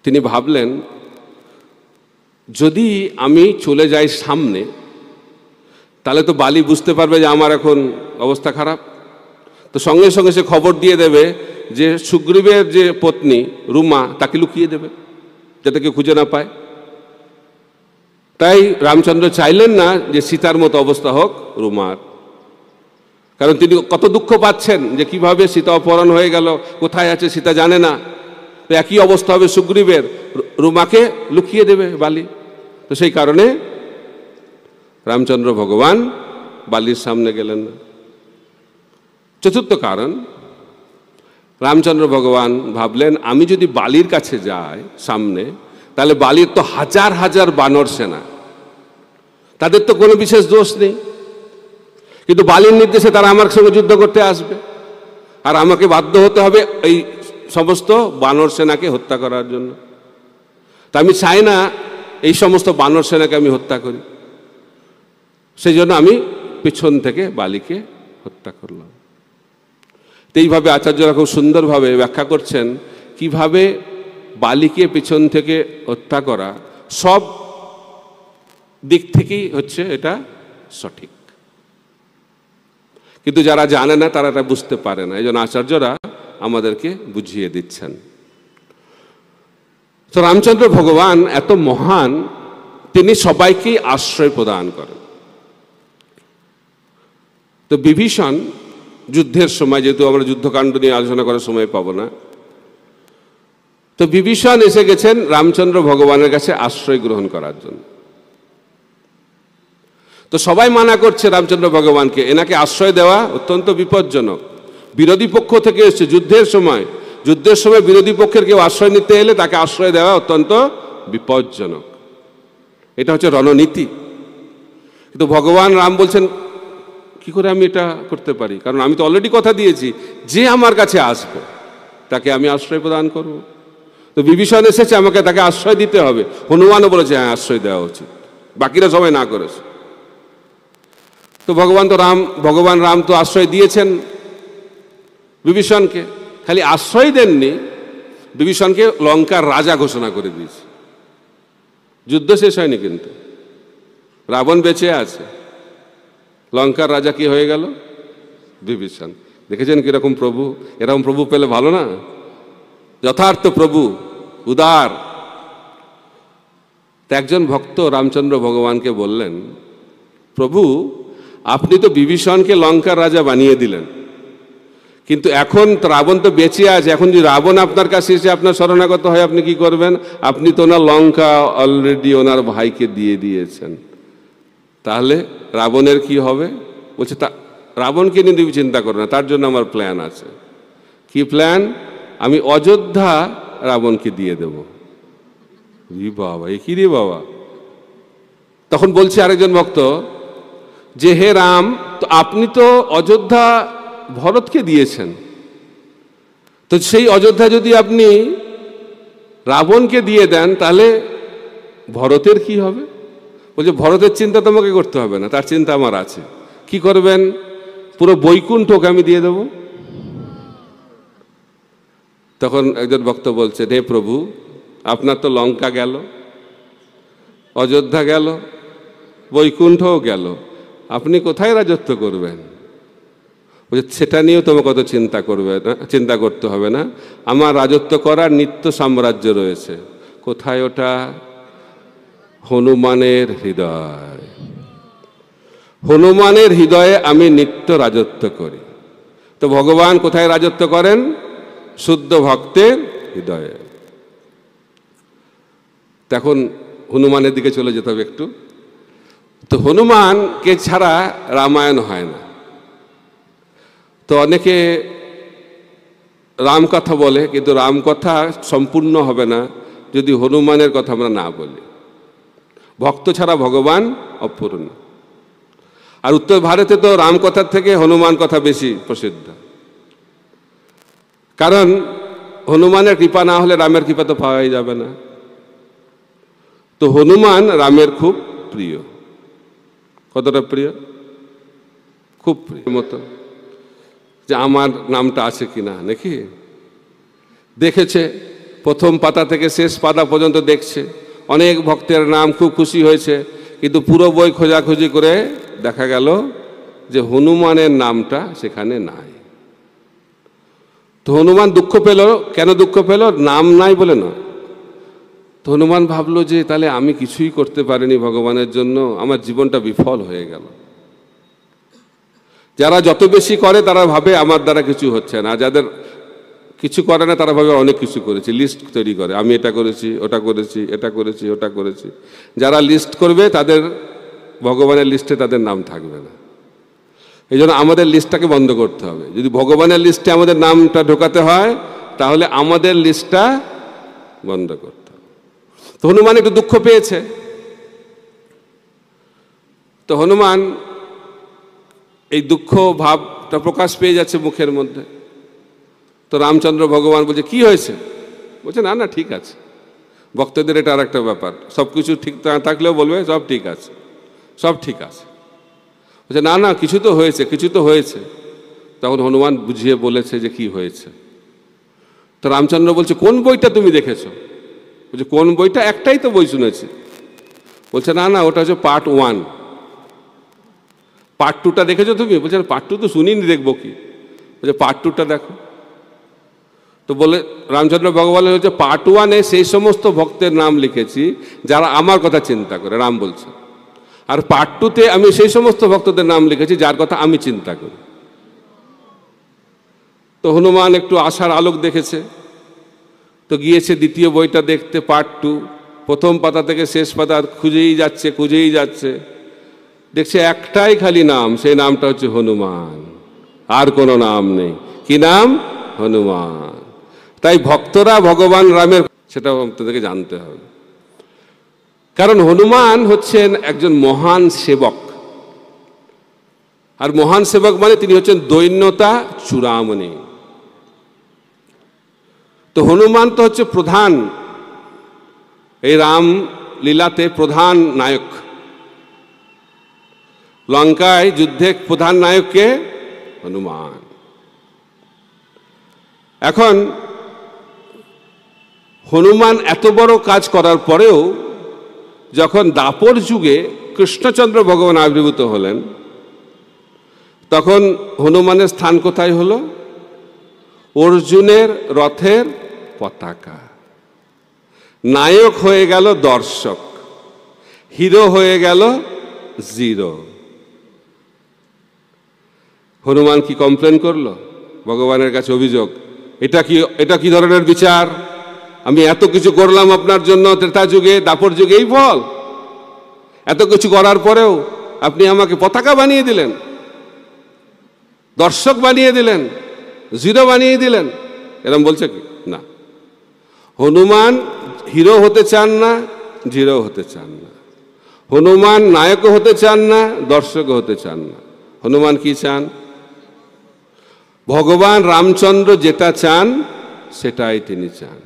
তিনি ভাবলেন যদি আমি চলে যাই সামনে তাহলে তো বালি বুঝতে পারবে যে আমার এখন অবস্থা খারাপ। তো সঙ্গে সঙ্গে সে খবর দিয়ে দেবে যে সুগ্রীবের যে পত্নী রুমা তাকে লুকিয়ে দেবে যাতে কেউ খুঁজে না পায়। তাই রামচন্দ্র চাইলেন না যে সীতার মতো অবস্থা হোক রুমার, কারণ তিনি কত দুঃখ পাচ্ছেন যে কিভাবে সীতা অপহরণ হয়ে গেল, কোথায় আছে সীতা জানে না। তো একই অবস্থা হবে সুগ্রীবের, রুমাকে লুকিয়ে দেবে বালি। তো সেই কারণে রামচন্দ্র ভগবান বালির সামনে গেলেন না। 4র্থ কারণ, রামচন্দ্র ভগবান ভাবলেন আমি যদি বালির কাছে যাই সামনে তাহলে বালির তো হাজার হাজার বানর সেনা, তাদের তো কোনো বিশেষ দোষ নেই, কিন্তু বালির নির্দেশে তারা আমার সঙ্গে যুদ্ধ করতে আসবে, আর আমাকে বাধ্য হতে হবে এই সমস্ত বানর সেনাকে হত্যা করার জন্য। তা আমি চাই না এই সমস্ত বানর সেনাকে আমি হত্যা করি, সেই জন্য আমি পিছন থেকে বালিকে হত্যা করলাম। তো এইভাবে আচার্যরা খুব সুন্দরভাবে ব্যাখ্যা করছেন কিভাবে বালিকে পিছন থেকে হত্যা করা সব দিক থেকেই হচ্ছে এটা সঠিক। কিন্তু যারা জানে না তারা এটা বুঝতে পারে না, এই জন্য আচার্যরা আমাদেরকে বুঝিয়ে দিচ্ছেন। তো রামচন্দ্র ভগবান এত মহান, তিনি সবাইকেই আশ্রয় প্রদান করেন। তো বিভীষণ যুদ্ধের সময়, যেহেতু আমরা যুদ্ধকাণ্ড নিয়ে আলোচনা করার সময় পাবো না, তো বিভীষণ এসে গেছেন রামচন্দ্র ভগবানের কাছে আশ্রয় গ্রহণ করার জন্য। তো সবাই মানা করছে রামচন্দ্র ভগবানকে, এনাকে আশ্রয় দেওয়া অত্যন্ত বিপজ্জনক। বিরোধী পক্ষ থেকে এসছে যুদ্ধের সময় বিরোধী পক্ষের কেউ আশ্রয় নিতে এলে তাকে আশ্রয় দেওয়া অত্যন্ত বিপজ্জনক। এটা হচ্ছে রণনীতি। কিন্তু ভগবান রাম বলছেন, কি করে আমি এটা করতে পারি? কারণ আমি তো অলরেডি কথা দিয়েছি, যে আমার কাছে আসবে তাকে আমি আশ্রয় প্রদান করব। তো বিভীষণ এসেছে, আমাকে তাকে আশ্রয় দিতে হবে। হনুমানও বলেছে হ্যাঁ, আশ্রয় দেওয়া উচিত, বাকিরা সবাই না করেছে। তো ভগবান রাম তো আশ্রয় দিয়েছেন বিভীষণকে। খালি আশ্রয় দেননি, বিভীষণকে লঙ্কার রাজা ঘোষণা করে দিয়েছে। যুদ্ধ শেষ হয়নি, কিন্তু রাবণ বেঁচে আছে, লঙ্কার রাজা কি হয়ে গেল? বিভীষণ। দেখেছেন কিরকম প্রভু? এরকম প্রভু পেলে ভালো না? যথার্থ প্রভু, উদার। একজন ভক্ত রামচন্দ্র ভগবানকে বললেন, প্রভু আপনি তো বিভীষণকে লঙ্কার রাজা বানিয়ে দিলেন, কিন্তু এখন রাবণ তো বেঁচে আছে, এখন যদি রাবণ আপনার কাছে এসে আপনার শরণাগত হয় আপনি কি করবেন? আপনি তো ওনার লঙ্কা অলরেডি ওনার ভাইকে দিয়ে দিয়েছেন, তাহলে রাবণের কি হবে? বলছে তা রাবণকে নিয়ে তুমি চিন্তা করো না, তার জন্য আমার প্ল্যান আছে। কি প্ল্যান? আমি অযোধ্যা রাবণকে দিয়ে দেব। বাবা, এ কি রে বাবা! তখন বলছে আরেকজন ভক্ত যে, হে রাম, তো আপনি তো অযোধ্যা ভরতকে দিয়েছেন, তো সেই অযোধ্যা যদি আপনি রাবণকে দিয়ে দেন তাহলে ভরতের কি হবে? বলছে ভরতের চিন্তা তোমাকে করতে হবে না, তার চিন্তা আমার আছে। কি করবেন? পুরো বৈকুণ্ঠকে আমি দিয়ে দেব। তখন একজন ভক্ত বলছে, হে প্রভু, আপনার তো লঙ্কা গেল, অযোধ্যা গেল, বৈকুণ্ঠও গেল, আপনি কোথায় রাজত্ব করবেন? বলছে সেটা নিয়েও তোমাকে কত চিন্তা করতে হবে না, আমার রাজত্ব করার নিত্য সাম্রাজ্য রয়েছে। কোথায় ওটা? হনুমানের হৃদয়। হনুমানের হৃদয়ে আমি নিত্য রাজত্ব করি। তো ভগবান কোথায় রাজত্ব করেন? শুদ্ধ ভক্তের হৃদয়ে। তখন হনুমানের দিকে চলে যেতে হবে একটু। তো হনুমানকে ছাড়া রামায়ণ হয় না। তো অনেকে রামকথা বলে, কিন্তু রামকথা সম্পূর্ণ হবে না যদি হনুমানের কথা আমরা না বলি। ভক্ত ছাড়া ভগবান অপূর্ণ। আর উত্তর ভারতে তো রামকথার থেকে হনুমান কথা বেশি প্রসিদ্ধ, কারণ হনুমানের কৃপা না হলে রামের কৃপা তো পাওয়াই যাবে না। তো হনুমান রামের খুব প্রিয়। কতটা প্রিয়? খুব প্রিয় মতো যে আমার নামটা আছে কিনা নাকি দেখেছে, প্রথম পাতা থেকে শেষ পাতা পর্যন্ত দেখছে। অনেক ভক্তের নাম, খুব খুশি হয়েছে, কিন্তু পুরো বই খোঁজাখুঁজি করে দেখা গেল যে হনুমানের নামটা সেখানে নাই। তো হনুমান দুঃখ পেল। কেন দুঃখ পেল? নাম নাই বলে নয়। তো হনুমান ভাবলো যে তাহলে আমি কিছুই করতে পারিনি ভগবানের জন্য, আমার জীবনটা বিফল হয়ে গেল। যারা যত বেশি করে তারা ভাবে আমার দ্বারা কিছু হচ্ছে না, যাদের কিছু করে না তারা ভাবে অনেক কিছু করেছি, লিস্ট তৈরি করে, আমি এটা করেছি, ওটা করেছি, এটা করেছি, ওটা করেছি। যারা লিস্ট করবে তাদের ভগবানের লিস্টে তাদের নাম থাকবে না। এই জন্য আমাদের লিস্টটাকে বন্ধ করতে হবে। যদি ভগবানের লিস্টে আমাদের নামটা ঢোকাতে হয় তাহলে আমাদের লিস্টটা বন্ধ করতে হবে। তো হনুমান একটু দুঃখ পেয়েছে। তো হনুমান এই দুঃখ ভাবটা প্রকাশ পেয়ে যাচ্ছে মুখের মধ্যে। তো রামচন্দ্র ভগবান বলছে কি হয়েছে? বলছে না না ঠিক আছে। ভক্তদের এটা আর একটা ব্যাপার, সব কিছু ঠিক না থাকলেও বলবে সব ঠিক আছে, সব ঠিক আছে। বলছে না না কিছু তো হয়েছে, কিছু তো হয়েছে। তখন হনুমান বুঝিয়ে বলেছে যে কি হয়েছে। তো রামচন্দ্র বলছে কোন বইটা তুমি দেখেছো? বলছে কোন বইটা? একটাই তো বই শুনেছি। বলছে না না, ওটা হচ্ছে পার্ট 1। পার্ট 2টা দেখেছো তুমি? বলছে পার্ট 2 তো শুনিনি, দেখবো কি? বলছে পার্ট 2টা দেখো। তো বলে রামচন্দ্র ভগবান হচ্ছে পার্ট 1-এ সেই সমস্ত ভক্তের নাম লিখেছি যারা আমার কথা চিন্তা করে, রাম বলছে। আর পার্ট 2-তে আমি সেই সমস্ত ভক্তদের নাম লিখেছি যার কথা আমি চিন্তা করি। তো হনুমান একটু আশার আলোক দেখেছে, তো গিয়েছে দ্বিতীয় বইটা দেখতে, পার্ট 2। প্রথম পাতা থেকে শেষ পাতা খুঁজেই যাচ্ছে, দেখছে একটাই খালি নাম, সেই নামটা হচ্ছে হনুমান, আর কোনো নাম নেই। কি নাম? হনুমান। তাই ভক্তরা ভগবান রামের, সেটা আপনাদেরকে জানতে হবে। কারণ হনুমান হচ্ছেন একজন মহান সেবক, আর মহান সেবক মানে তিনি হচ্ছেন দৈন্যতা চূড়ামণি। তো হনুমান তো হচ্ছে প্রধান, এই রাম লীলাতে প্রধান নায়ক। লঙ্কায় যুদ্ধে প্রধান নায়ককে হনুমান। এখন হনুমান এত বড় কাজ করার পরেও যখন দাপর যুগে কৃষ্ণচন্দ্র ভগবান আবির্ভূত হলেন, তখন হনুমানের স্থান কোথায় হলো? অর্জুনের রথের পতাকা। নায়ক হয়ে গেল দর্শক, হিরো হয়ে গেল জিরো। হনুমান কি কমপ্লেন করলো ভগবানের কাছে? অভিযোগ, এটা কি ধরনের বিচার? আমি এত কিছু করলাম আপনার জন্য ত্রেতা যুগে, দাপর যুগে, এই ফল। এত কিছু করার পরেও আপনি আমাকে পতাকা বানিয়ে দিলেন, দর্শক বানিয়ে দিলেন, জিরো বানিয়ে দিলেন। এরকম বলছে কি? না, হনুমান হিরো হতে চান না, জিরো হতে চান না। হনুমান নায়কও হতে চান না, দর্শকও হতে চান না। হনুমান কি চান? ভগবান রামচন্দ্র যেটা চান সেটাই তিনি চান।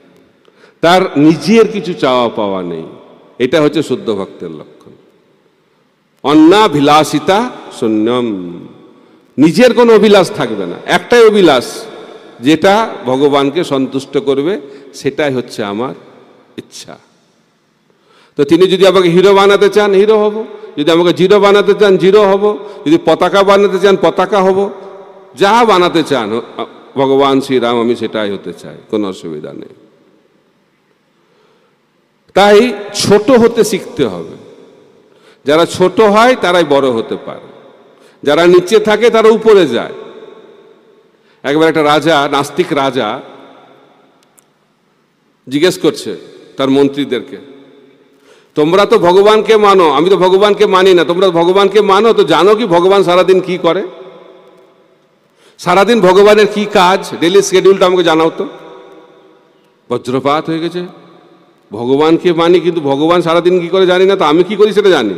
তার নিজের কিছু চাওয়া পাওয়া নেই। এটা হচ্ছে শুদ্ধ ভক্তের লক্ষণ। অন্নাভিলাষিতা শূন্যম, নিজের কোনো অভিলাষ থাকবে না। একটাই অভিলাষ, যেটা ভগবানকে সন্তুষ্ট করবে, সেটাই হচ্ছে আমার ইচ্ছা। তো তিনি যদি আমাকে হিরো বানাতে চান, হিরো হব। যদি আমাকে জিরো বানাতে চান, জিরো হব। যদি পতাকা বানাতে চান, পতাকা হব। যা বানাতে চান ভগবান শ্রীরাম, আমি সেটাই হতে চাই, কোনো অসুবিধা নেই। তাই ছোট হতে শিখতে হবে। যারা ছোট হয় তারাই বড় হতে পারে, যারা নিচে থাকে তারা উপরে যায়। একবার একটা রাজা, নাস্তিক রাজা, জিজ্ঞেস করছে তার মন্ত্রীদেরকে, তোমরা তো ভগবানকে মানো, আমি তো ভগবানকে মানি না, তোমরা ভগবানকে মানো, তো জানো কি ভগবান সারাদিন কি করে? সারাদিন ভগবানের কি কাজ, ডেইলি শিডিউলটা আমাকে জানাও তো। বজ্রপাত হয়ে গেছে, ভগবানকে মানি কিন্তু ভগবান সারাদিন কি করে জানি না, তো আমি কি করি সেটা জানি,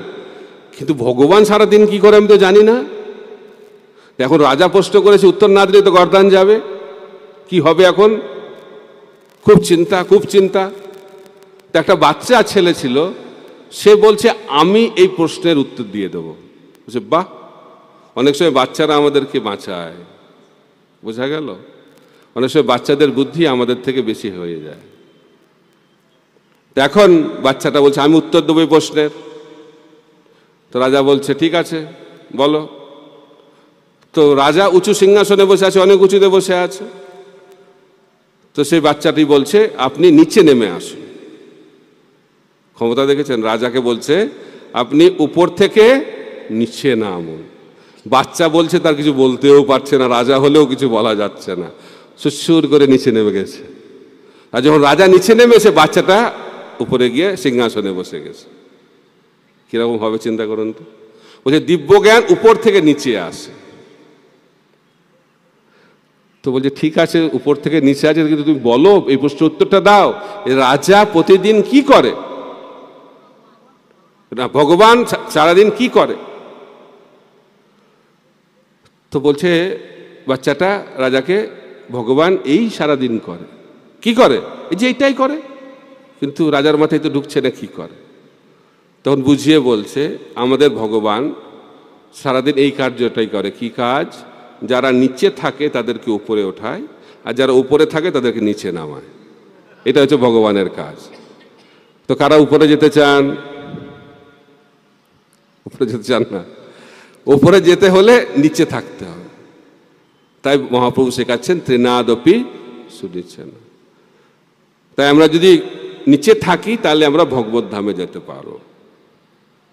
কিন্তু ভগবান সারাদিন কি করে আমি তো জানি না। এখন রাজা প্রশ্ন করেছে, উত্তর না দিলে তো গর্দান যাবে, কি হবে এখন? খুব চিন্তা, খুব চিন্তা। তো একটা বাচ্চা ছেলে ছিল, সে বলছে আমি এই প্রশ্নের উত্তর দিয়ে দেবো। বলছে বাহ, অনেক সময় বাচ্চারা আমাদেরকে বাঁচায়, বোঝা গেল? অনেক সময় বাচ্চাদের বুদ্ধি আমাদের থেকে বেশি হয়ে যায়। এখন বাচ্চাটা বলছে আমি উত্তর দেবো এই প্রশ্নের। তো রাজা বলছে ঠিক আছে বলো। তো রাজা উঁচু সিংহাসনে বসে আছে, অনেক উঁচুতে বসে আছে। তো সেই বাচ্চাটি বলছে আপনি নিচে নেমে আসুন। ক্ষমতা দেখেছেন? রাজাকে বলছে আপনি উপর থেকে নিচে নামুন। বাচ্চা বলছে তার কিছু বলতেও পারছে না, রাজা হলেও কিছু বলা যাচ্ছে না, সুর করে নিচে নেমে গেছে। আর যখন রাজা নিচে নেমেছে, বাচ্চাটা উপরে গিয়ে সিংহাসনে বসে গেছে। কিরকম হবে চিন্তা করুন তো। বলছে দিব্য জ্ঞান উপর থেকে নিচে আসে। তো বলছে ঠিক আছে উপর থেকে নিচে আছে, কিন্তু তুমি বলো, এই প্রশ্নের উত্তরটা দাও, রাজা প্রতিদিন কি করে, না ভগবান সারাদিন কি করে? তো বলছে বাচ্চাটা রাজাকে, ভগবান এই সারাদিন করে। কি করে? এই যে এইটাই করে। কিন্তু রাজার মাথায় তো ঢুকছে না কি করে। তখন বুঝিয়ে বলছে আমাদের ভগবান সারাদিন এই কার্যটাই করে। কি কাজ? যারা নিচে থাকে তাদেরকে উপরে ওঠায়, আর যারা উপরে থাকে তাদেরকে নিচে নামায়। এটা হচ্ছে ভগবানের কাজ। তো কারা উপরে যেতে চান? উপরে যেতে চান না, উপরে যেতে হলে নিচে থাকতে হবে। তাই মহাপ্রভু শেখাচ্ছেন ত্রিনাদপি সুনিচ্ছেন। তাই আমরা যদি নিচে থাকি তাহলে আমরা ভগবত ধামে যেতে পারো।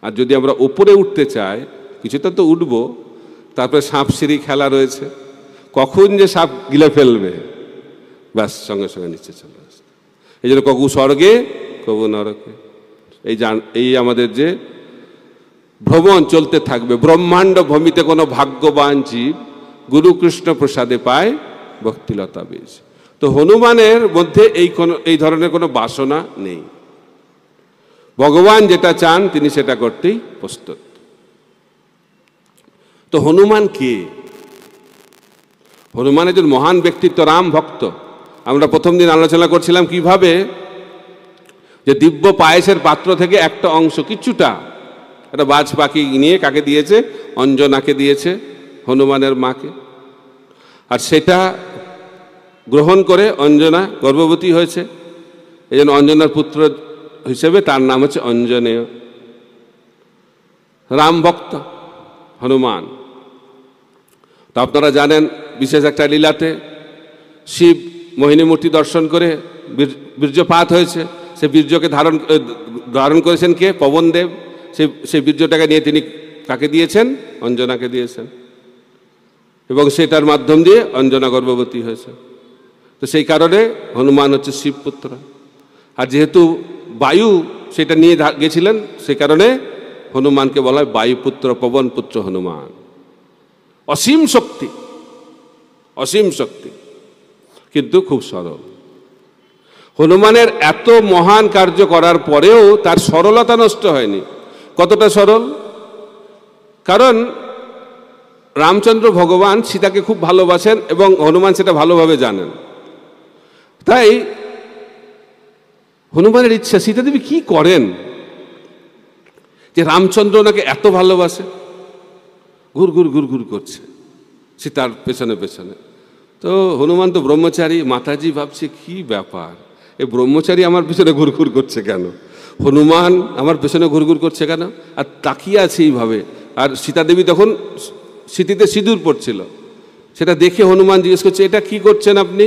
আর যদি আমরা উপরে উঠতে চাই, কিছুটা তো উঠবো, তারপরে সাপ সিঁড়ি খেলা রয়েছে, কখন যে সাপ গিলে ফেলবে ব্যাস সঙ্গে সঙ্গে নিচে চলে আসে। এই জন্য কবু স্বর্গে কবু নরকে, এই আমাদের যে ভ্রমণ চলতে থাকবে। ব্রহ্মাণ্ড ভূমিতে কোনো ভাগ্যবান জীব গুরু কৃষ্ণ প্রসাদে পায় ভক্তিলতা বীজ। তো হনুমানের মধ্যে এই ধরনের কোনো বাসনা নেই। ভগবান যেটা চান তিনি সেটা করতেই প্রস্তুত। তো হনুমান কে? হনুমান একজন মহান ব্যক্তিত্ব, রাম ভক্ত। আমরা প্রথম দিন আলোচনা করছিলাম কিভাবে যে দিব্য পায়েসের পাত্র থেকে একটা অংশ কিছুটা একটা বাজ পাখি নিয়ে কাকে দিয়েছে? অঞ্জনাকে দিয়েছে, হনুমানের মাকে। আর সেটা গ্রহণ করে অঞ্জনা গর্ভবতী হয়েছে। এই জন্য অঞ্জনার পুত্র হিসেবে তার নাম হচ্ছে অঞ্জনেয়। রাম ভক্ত হনুমান। তো আপনারা জানেন বিশেষ একটা লীলাতে শিব মোহিনী মূর্তি দর্শন করে বীর্যপাত হয়েছে। সে বীর্যকে ধারণ করেছেন কে? পবনদেব। সেই বীর্যটাকে নিয়ে তিনি কাকে দিয়েছেন? অঞ্জনাকে দিয়েছেন, এবং সেটার মাধ্যম দিয়ে অঞ্জনা গর্ভবতী হয়েছে। তো সেই কারণে হনুমান হচ্ছে শিবপুত্র। আর যেহেতু বায়ু সেটা নিয়ে গেছিলেন, সেই কারণে হনুমানকে বলা হয় বায়ুপুত্র, পবনপুত্র হনুমান। অসীম শক্তি, অসীম শক্তি, কিন্তু খুব সরল। হনুমানের এত মহান কার্য করার পরেও তার সরলতা নষ্ট হয়নি। কতটা সরল? কারণ রামচন্দ্র ভগবান সীতাকে খুব ভালোবাসেন এবং হনুমান সেটা ভালোভাবে জানেন। তাই হনুমানের ইচ্ছা সীতাদেবী কি করেন যে রামচন্দ্র ওনাকে এত ভালোবাসে। ঘুর ঘুর ঘুর ঘুর করছে সীতার পেছনে পেছনে। তো হনুমান তো ব্রহ্মচারী, মাতাজি ভাবছে কি ব্যাপার, এই ব্রহ্মচারী আমার পেছনে ঘুরঘুর করছে কেন, হনুমান আমার পেছনে ঘুরঘুর করছে কেন, আর তাকিয়ে আছে এইভাবে। আর সীতাদেবী তখন সিঁথিতে সিঁদুর পড়ছিল, সেটা দেখে হনুমান জিজ্ঞেস করছে এটা কি করছেন আপনি?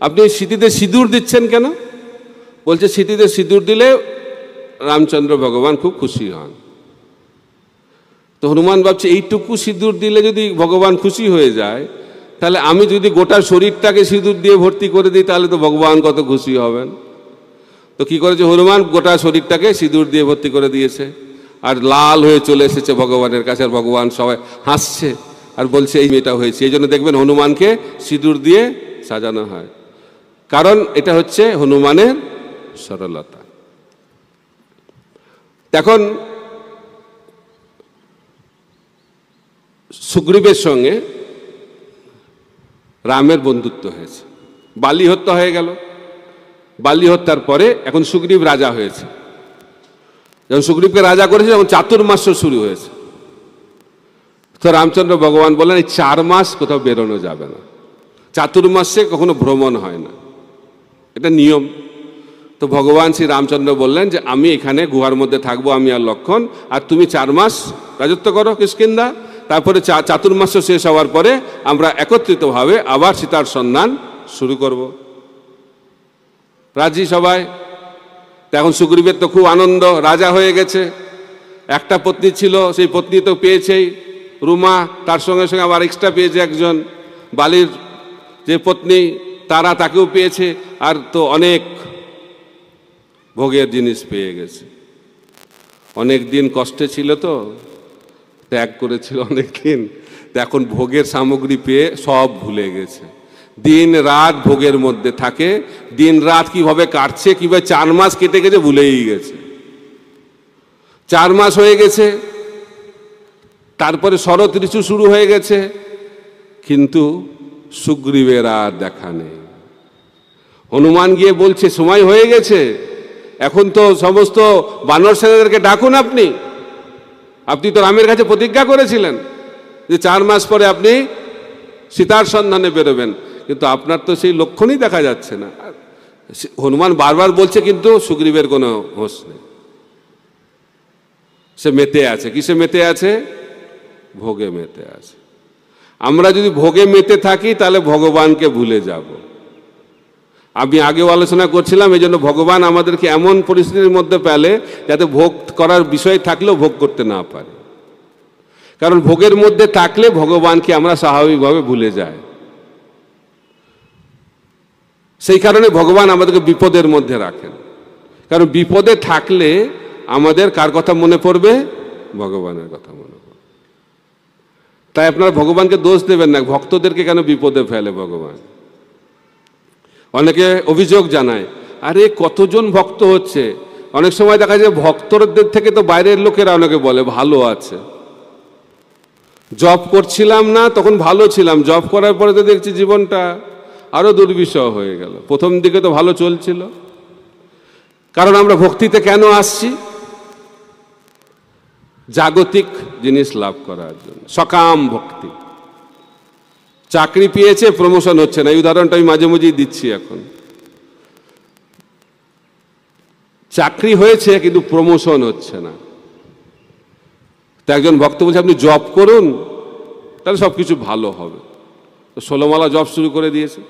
আপনি সিঁথিতে সিঁদুর দিচ্ছেন কেন? বলছে সিঁথিতে সিঁদুর দিলে রামচন্দ্র ভগবান খুব খুশি হন। তো হনুমান ভাবছে এইটুকু সিঁদুর দিলে যদি ভগবান খুশি হয়ে যায়, তাহলে আমি যদি গোটা শরীরটাকে সিঁদুর দিয়ে ভর্তি করে দিই তাহলে তো ভগবান কত খুশি হবেন। তো কি করেছে হনুমান? গোটা শরীরটাকে সিঁদুর দিয়ে ভর্তি করে দিয়েছে, আর লাল হয়ে চলে এসেছে ভগবানের কাছে। আর ভগবান সবাই হাসছে আর বলছে এই মেয়েটা হয়েছে। এই জন্য দেখবেন হনুমানকে সিঁদুর দিয়ে সাজানো হয়, কারণ এটা হচ্ছে হনুমানের সরলতা। এখন সুগ্রীবের সঙ্গে রামের বন্ধুত্ব হয়েছে, বালি হত্যা হয়ে গেল। বালি হত্যার পরে এখন সুগ্রীব রাজা হয়েছে। যখন সুগ্রীবকে রাজা করেছে তখন চাতুর্মাস্য শুরু হয়েছে। তো রামচন্দ্র ভগবান বললেন এই 4 মাস কোথাও বেরোনো যাবে না, চাতুর্মাসে কখনো ভ্রমণ হয় না, এটা নিয়ম। তো ভগবান শ্রী রামচন্দ্র বললেন যে আমি এখানে গুহার মধ্যে থাকবো, আমি আর লক্ষণ, আর তুমি 4 মাস রাজত্ব করো কিষ্কিন্ধা। তারপরে চাতুর্মাস শেষ হওয়ার পরে আমরা একত্রিতভাবে আবার সীতার সন্ধান শুরু করব। রাজি সবাই। এখন সুগ্রীবের তো খুব আনন্দ, রাজা হয়ে গেছে। একটা পত্নী ছিল, সেই পত্নী তো পেয়েছেই রুমা, তার সঙ্গে সঙ্গে আবার এক্সট্রা পেয়েছে একজন বালির যে পত্নী তারা, তাকেও পেয়েছে। আর তো অনেক ভোগের জিনিস পেয়ে গেছে। অনেক দিন কষ্টে ছিল, তো ত্যাগ করেছিল অনেক দিন, এখন ভোগের সামগ্রী পেয়ে সব ভুলে গেছে। দিন রাত ভোগের মধ্যে থাকে, দিন রাত কিভাবে কাটছে, কিভাবে 4 মাস কেটে গেছে ভুলেই গেছে। 4 মাস হয়ে গেছে, তারপরে শরৎ ঋতু শুরু হয়ে গেছে, কিন্তু সুগ্রীবের আর দেখা নেই। হনুমান গিয়ে বলছে সময় হয়ে গেছে, এখন তো সমস্ত বানর সেনাদেরকে ডাকুন। আপনি তো রামের কাছে প্রতিজ্ঞা করেছিলেন যে 4 মাস পরে আপনি সীতার সন্ধানে বেরোবেন, কিন্তু আপনার তো সেই লক্ষণই দেখা যাচ্ছে না। হনুমান বারবার বলছে, কিন্তু সুগ্রীবের কোনো হোশ নেই। সে মেতে আছে। কিসে মেতে আছে? ভোগে মেতে আছে। আমরা যদি ভোগে মেতে থাকি তাহলে ভগবানকে ভুলে যাব। আমি আগেও আলোচনা করছিলাম, এই জন্য ভগবান আমাদেরকে এমন পরিস্থিতির মধ্যে ফেলে যাতে ভোগ করার বিষয় থাকলেও ভোগ করতে না পারে। কারণ ভোগের মধ্যে থাকলে ভগবানকে আমরা স্বাভাবিকভাবে ভুলে যাই। সেই কারণে ভগবান আমাদেরকে বিপদের মধ্যে রাখেন। কারণ বিপদে থাকলে আমাদের কার কথা মনে পড়বে? ভগবানের কথা মনে পড়বে। তাই আপনারা ভগবানকে দোষ দেবেন না, ভক্তদেরকে কেন বিপদে ফেলে ভগবান। অনেকে অভিযোগ জানায়, আরে কতজন ভক্ত হচ্ছে। অনেক সময় দেখা যায় ভক্তদের থেকে তো বাইরের লোকেরা অনেকে বলে ভালো আছে। জব করছিলাম না তখন ভালো ছিলাম, জব করার পরে তো দেখছি জীবনটা আরো দুর্বিষহ হয়ে গেল। প্রথম দিকে তো ভালো চলছিল। কারণ আমরা ভক্তিতে কেন আসছি? জাগতিক জিনিস লাভ করার জন্য, সকাম ভক্তি। চাকরি পেয়েছে, প্রমোশন হচ্ছে না, এই উদাহরণটা আমি মাঝে মাঝেই দিচ্ছি। এখন চাকরি হয়েছে কিন্তু প্রমোশন হচ্ছে না, তো একজন ভক্ত বলছে আপনি জব করুন তাহলে সব কিছু ভালো হবে। তো 16 মালা জব শুরু করে দিয়েছে,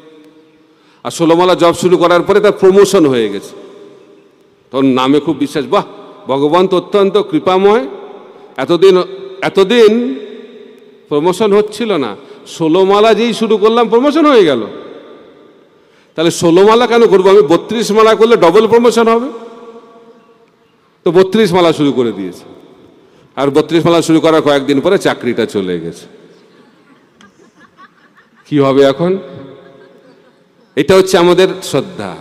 আর 16 মালা জব শুরু করার পরে তার প্রমোশন হয়ে গেছে। তখন নামে খুব বিশ্বাস, বাহ ভগবান তো অত্যন্ত কৃপাময়, এতদিন প্রমোশন হচ্ছিল না, 16 মালা যেই শুরু করলাম প্রমোশন হয়ে গেল। তাহলে 16 মালা কেন করবো, আমি 32 মালা করলে ডবল প্রমোশন হবে। তো 32 মালা শুরু করে দিয়েছে, আর 32 মালা শুরু করার কয়েকদিন পরে চাকরিটা চলে গেছে। কি হবে এখন? এটা হচ্ছে আমাদের শ্রদ্ধা।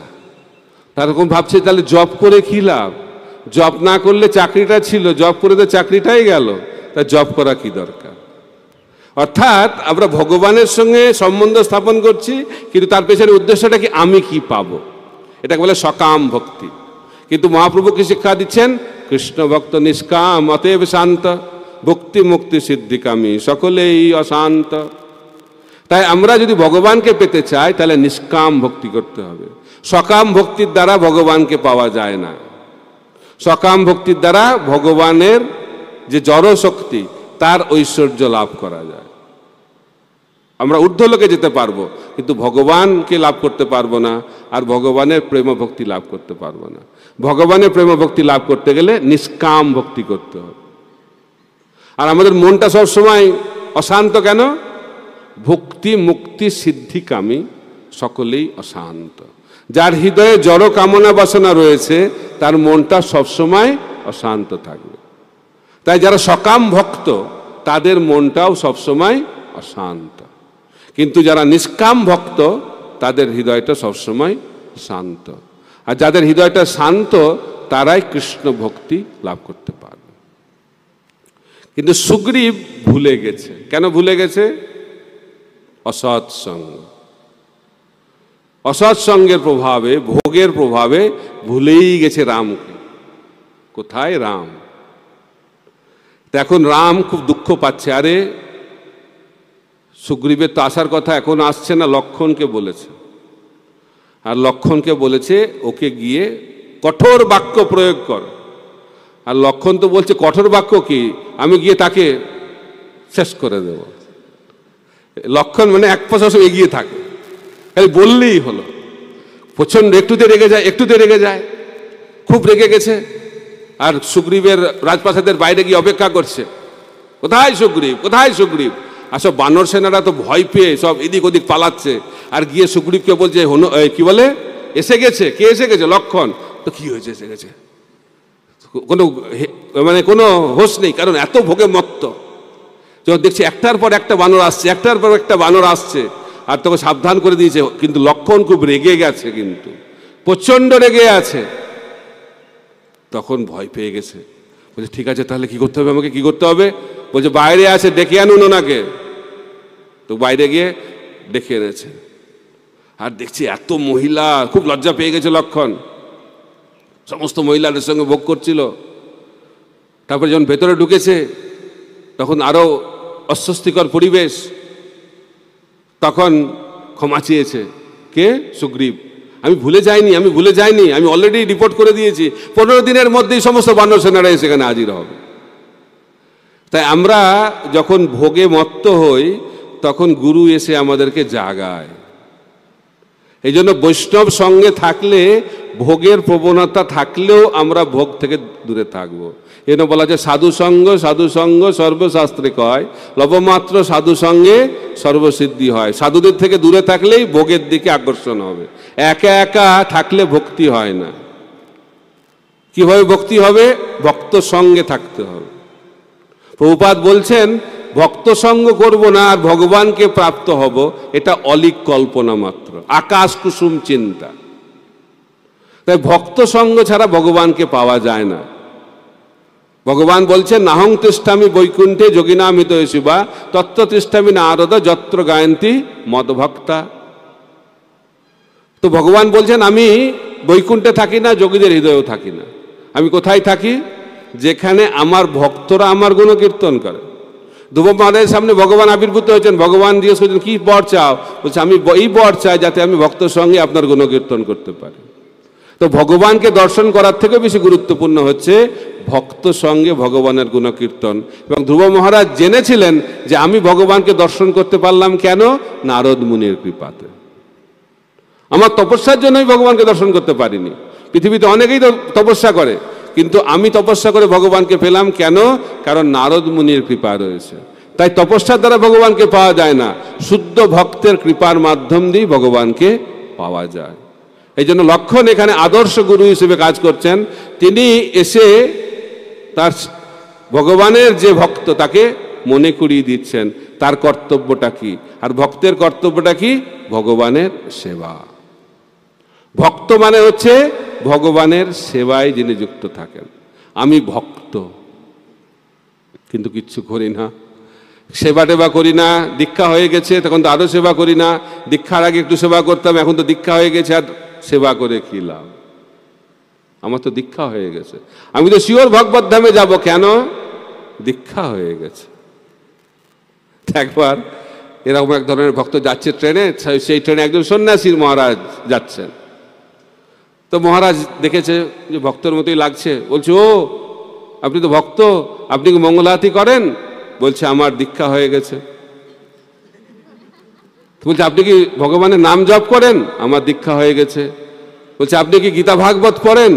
তারকম ভাবছে তাহলে জব করে কি লাভ? জব না করলে চাকরিটা ছিল, জব করে তো চাকরিটাই গেল, তা জব করা কি দরকার? অর্থাৎ আমরা ভগবানের সঙ্গে সম্বন্ধ স্থাপন করছি, কিন্তু তার পেছনে উদ্দেশ্যটা কি? আমি কি পাবো? এটাকে বলে সকাম ভক্তি। কিন্তু মহাপ্রভু কি শিক্ষা দিচ্ছেন? কৃষ্ণ ভক্ত নিষ্কাম অতএব শান্ত, ভক্তি মুক্তি সিদ্ধিকামী সকলেই অশান্ত। তাই আমরা যদি ভগবানকে পেতে চাই তাহলে নিষ্কাম ভক্তি করতে হবে। সকাম ভক্তির দ্বারা ভগবানকে পাওয়া যায় না। সকাম ভক্তির দ্বারা ভগবানের যে জড় শক্তি তার ঐশ্বর্য লাভ করা যায়। আমরা ঊর্ধ্বলোকে যেতে পারবো, কিন্তু ভগবানকে লাভ করতে পারবো না, আর ভগবানের প্রেম ভক্তি লাভ করতে পারবো না। ভগবানের প্রেম ভক্তি লাভ করতে গেলে নিষ্কাম ভক্তি করতে হবে। আর আমাদের মনটা সবসময় অশান্ত কেন? ভক্তি মুক্তি সিদ্ধিকামী সকলেই অশান্ত। যার হৃদয়ে জড় কামনা বাসনা রয়েছে তার মনটা সবসময় অশান্ত থাকবে। তাই যারা সকাম ভক্ত তাদের মনটাও সবসময় অশান্ত, কিন্তু যারা নিষ্কাম ভক্ত তাদের হৃদয়টা সবসময় শান্ত। আর যাদের হৃদয়টা শান্ত তারাই কৃষ্ণ ভক্তি লাভ করতে পারবে। কিন্তু সুগ্রীব ভুলে গেছে। কেন ভুলে গেছে? অসৎসঙ্গ। অসৎসঙ্গের প্রভাবে, ভোগের প্রভাবে ভুলেই গেছে রামকে। কোথায় রাম? এখন রাম খুব দুঃখ পাচ্ছে। আরে সুগ্রীবের তো আসার কথা, এখন আসছে না। লক্ষণকে বলেছে, আর লক্ষণকে বলেছে ওকে গিয়ে কঠোর বাক্য প্রয়োগ কর। আর লক্ষণ তো বলছে কঠোর বাক্য কি, আমি গিয়ে তাকে শেষ করে দেব। লক্ষণ মানে এক পাশে এগিয়ে থাকে, খালি বললেই হলো। প্রচন্ড একটুতে রেগে যায়, একটুতে রেগে যায়, খুব রেগে গেছে। আর সুগ্রীবের রাজপ্রাসাদের বাইরে গিয়ে অপেক্ষা করছে, কোথায় সুগ্রীব, কোথায় সুগ্রীব। আর সব বানর সেনারা তো ভয় পেয়ে সব এদিক ওদিক পালাচ্ছে। আর গিয়ে সুগ্রীবকে বলছে কি বলে, এসে গেছে। কে এসে গেছে? লক্ষণ। তো কি হয়েছে, এসে গেছে? কোনো হোশ নেই, কারণ এত ভোগে মত্ত। যখন দেখছি একটার পর একটা বানর আসছে, একটার পর একটা বানর আসছে, আর তোকে সাবধান করে দিয়েছে। কিন্তু লক্ষণ খুব রেগে গেছে, কিন্তু প্রচন্ড রেগে আছে। তখন ভয় পেয়ে গেছে, বলছে ঠিক আছে তাহলে কি করতে হবে, আমাকে কি করতে হবে? বলছে বাইরে আছে, ডেকে আনুন ওনাকে। তো বাইরে গিয়ে ডেকে এনেছে। আর দেখছি এত মহিলা, খুব লজ্জা পেয়ে গেছে লক্ষণ। সমস্ত মহিলাদের সঙ্গে ভোগ করছিল। তারপরে যখন ভেতরে ঢুকেছে তখন আরো অস্বস্তিকর পরিবেশ। তখন ক্ষমা চেয়েছে। কে? সুগ্রীব। আমি ভুলে যাইনি, আমি ভুলে যাইনি, আমি অলরেডি রিপোর্ট করে দিয়েছি, 15 দিনের মধ্যেই সমস্ত বানর সেনারা সেখানে হাজির হবে। তাই আমরা যখন ভোগে মত্ত হই তখন গুরু এসে আমাদেরকে জাগায়। এই জন্য বৈষ্ণব সঙ্গে থাকলে, ভোগের প্রবণতা থাকলেও আমরা ভোগ থেকে দূরে থাকবো। এই জন্য বলা যায় সাধু সঙ্গ সর্বশাস্ত্রে কয়, লবমাত্র সাধু সঙ্গে সর্বসিদ্ধি হয়। সাধুদের থেকে দূরে থাকলেই ভোগের দিকে আকর্ষণ হবে। একা একা থাকলে ভক্তি হয় না। কিভাবে ভক্তি হবে? ভক্ত সঙ্গে থাকতে হবে। প্রভুপাদ বলছেন ভক্ত সঙ্গ করব না আর ভগবানকে প্রাপ্ত হব, এটা অলিক কল্পনা মাত্র, আকাশ কুসুম চিন্তা। তাই ভক্ত সঙ্গ ছাড়া ভগবানকে পাওয়া যায় না। ভগবান বলছেন নাহং তিষ্ঠামি বৈকুণ্ঠে যোগিনামিত শিবা তত্ত্ব তিষ্ঠামি নারদ যত্র গায়ন্তী মদভক্তা। তো ভগবান বলছেন আমি বৈকুণ্ঠে থাকি না, যোগীদের হৃদয়েও থাকি না। আমি কোথায় থাকি? যেখানে আমার ভক্তরা আমার গুণকীর্তন করে। ধ্রুব মহারাজের সামনে ভগবান আবির্ভূত হয়েছেন। ভগবান জিজ্ঞেস করছেন কি বর চাও? বলছে আমি এই বর চাই যাতে আমি ভক্তর সঙ্গে আপনার গুণকীর্তন করতে পারি। তো ভগবানকে দর্শন করার থেকে বেশি গুরুত্বপূর্ণ হচ্ছে ভক্ত সঙ্গে ভগবানের গুণকীর্তন। এবং ধ্রুব মহারাজ জেনেছিলেন যে আমি ভগবানকে দর্শন করতে পারলাম কেন? নারদ মুনির কৃপাতে। আমার তপস্যার জন্যই ভগবানকে দর্শন করতে পারিনি। পৃথিবীতে অনেকেই তপস্যা করে, কিন্তু আমি তপস্যা করে ভগবানকে পেলাম কেন? কারণ নারদ মুনির কৃপা রয়েছে। তাই তপস্যার দ্বারা ভগবানকে পাওয়া যায় না, শুদ্ধ ভক্তের কৃপার মাধ্যম দিয়ে ভগবানকে পাওয়া যায়। এই জন্য লক্ষণ এখানে আদর্শ গুরু হিসেবে কাজ করছেন। তিনি এসে তার ভগবানের যে ভক্ত তাকে মনে করিয়ে দিচ্ছেন তার কর্তব্যটা কি, আর ভক্তের কর্তব্যটা কি? ভগবানের সেবা। ভক্ত মানে হচ্ছে ভগবানের সেবায় যিনি যুক্ত থাকেন। আমি ভক্ত কিন্তু কিচ্ছু করি না, সেবা টেবা করি না। দীক্ষা হয়ে গেছে তখন তো আরো সেবা করি না। দীক্ষার আগে একটু সেবা করতাম, এখন তো দীক্ষা হয়ে গেছে আর সেবা করে কি লাভ? আমার তো দীক্ষা হয়ে গেছে, আমি তো শিওর ভগবত ধামে যাব। কেন? দীক্ষা হয়ে গেছে। একবার এরকম এক ধরনের ভক্ত যাচ্ছে ট্রেনে, সেই ট্রেনে একজন সন্ন্যাসীর মহারাজ যাচ্ছেন। তো মহারাজ দেখেছে যে ভক্তের মতোই লাগছে, বলছে ও আপনি তো ভক্ত, আপনি কি মঙ্গলারতি করেন? বলছে আমার দীক্ষা হয়ে গেছে। বলছে আপনি কি ভগবানের নাম জপ করেন? আমার দীক্ষা হয়ে গেছে। বলছে আপনি কি গীতা ভাগবত পড়েন?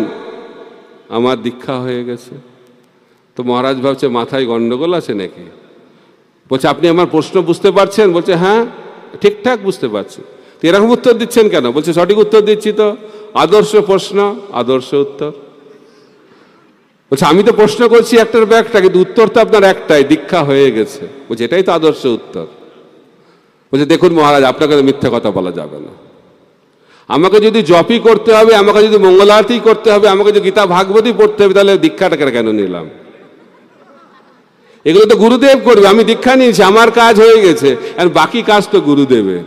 আমার দীক্ষা হয়ে গেছে। তো মহারাজ ভাবছে মাথায় গন্ডগোল আছে নাকি। বলছে আপনি আমার প্রশ্ন বুঝতে পারছেন? বলছে হ্যাঁ ঠিকঠাক বুঝতে পারছি। তো এরকম উত্তর দিচ্ছেন কেন? বলছে সঠিক উত্তর দিচ্ছি তো, আদর্শ প্রশ্ন আদর্শ উত্তর। বলছে আমি তো প্রশ্ন করছি একটার পর একটা, কিন্তু উত্তর তো আপনার একটাই, দীক্ষা হয়ে গেছে। বলছে এটাই তো আদর্শ উত্তর। বলছে দেখুন মহারাজ আপনাকে তো মিথ্যা কথা বলা যাবে না। আমাকে যদি জপই করতে হবে, আমাকে যদি মঙ্গলারতি করতে হবে, আমাকে যদি গীতা ভাগবতই পড়তে হবে, তাহলে দীক্ষাটা কেন নিলাম? এগুলো তো গুরুদেব করবে, আমি দীক্ষা নিয়েছি, আমার কাজ হয়ে গেছে, আর বাকি কাজ তো গুরুদেবের।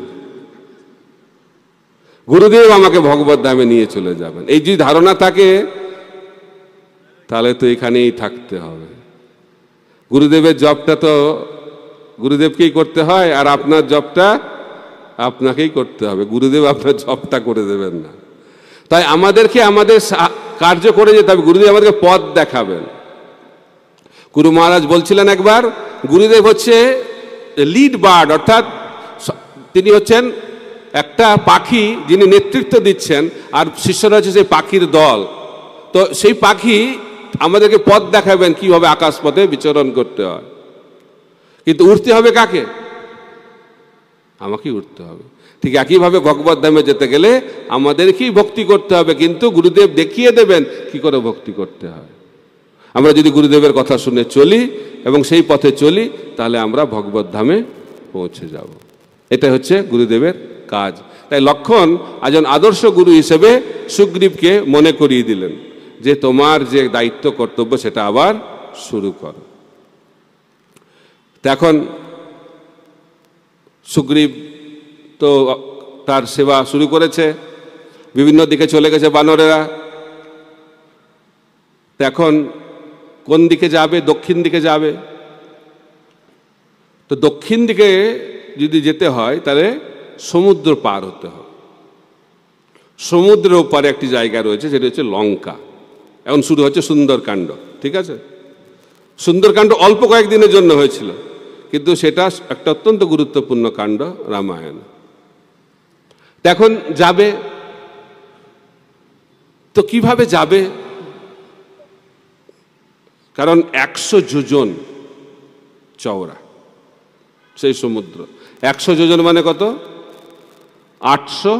গুরুদেব আমাকে ভগবত ধামে নিয়ে চলে যাবেন, এই যদি ধারণা থাকে তাহলে তো এখানেই থাকতে হবে। গুরুদেবের জপটা তো গুরুদেবকেই করতে হয়, আর আপনার জপটা আপনাকেই করতে হবে। গুরুদেব আপনার জপটা করে দেবেন না। তাই আমাদেরকে আমাদের কার্য করে যেতে হবে। গুরুদেব আমাদেরকে পথ দেখাবেন। গুরু মহারাজ বলছিলেন একবার, গুরুদেব হচ্ছে লিড বার্ড, অর্থাৎ তিনি হচ্ছেন একটা পাখি যিনি নেতৃত্ব দিচ্ছেন, আর শিষ্যরা হচ্ছে সেই পাখির দল। তো সেই পাখি আমাদেরকে পথ দেখাবেন কিভাবে আকাশ পথে বিচরণ করতে হয়। কিন্তু উঠতে হবে কাকে? আমাকেই উঠতে হবে। ঠিক একইভাবে ভগবত ধামে যেতে গেলে আমাদেরকেই ভক্তি করতে হবে, কিন্তু গুরুদেব দেখিয়ে দেবেন কি করে ভক্তি করতে হয়। আমরা যদি গুরুদেবের কথা শুনে চলি এবং সেই পথে চলি, তাহলে আমরা ভগবত ধামে পৌঁছে যাব। এটা হচ্ছে গুরুদেবের কাজ। তাই লক্ষণ একজন আদর্শ গুরু হিসেবে সুগ্রীবকে মনে করিয়ে দিলেন যে তোমার যে দায়িত্ব কর্তব্য সেটা আবার শুরু করো। এখন সুগ্রীব তো তার সেবা শুরু করেছে, বিভিন্ন দিকে চলে গেছে বানরেরা। এখন কোন দিকে যাবে? দক্ষিণ দিকে যাবে। তো দক্ষিণ দিকে যদি যেতে হয় তাহলে সমুদ্র পার হতে হবে। সমুদ্রের ওপারে একটি জায়গা রয়েছে, সেটা হচ্ছে লঙ্কা। এখন শুরু হচ্ছে সুন্দরকাণ্ড, ঠিক আছে? সুন্দরকাণ্ড অল্প কয়েকদিনের জন্য হয়েছিল, কিন্তু সেটা একটা অত্যন্ত গুরুত্বপূর্ণ কাণ্ড রামায়ণ। এখন যাবে তো কিভাবে যাবে? কারণ 100 যোজন চওড়া সেই সমুদ্র। 100 যোজন মানে কত? 800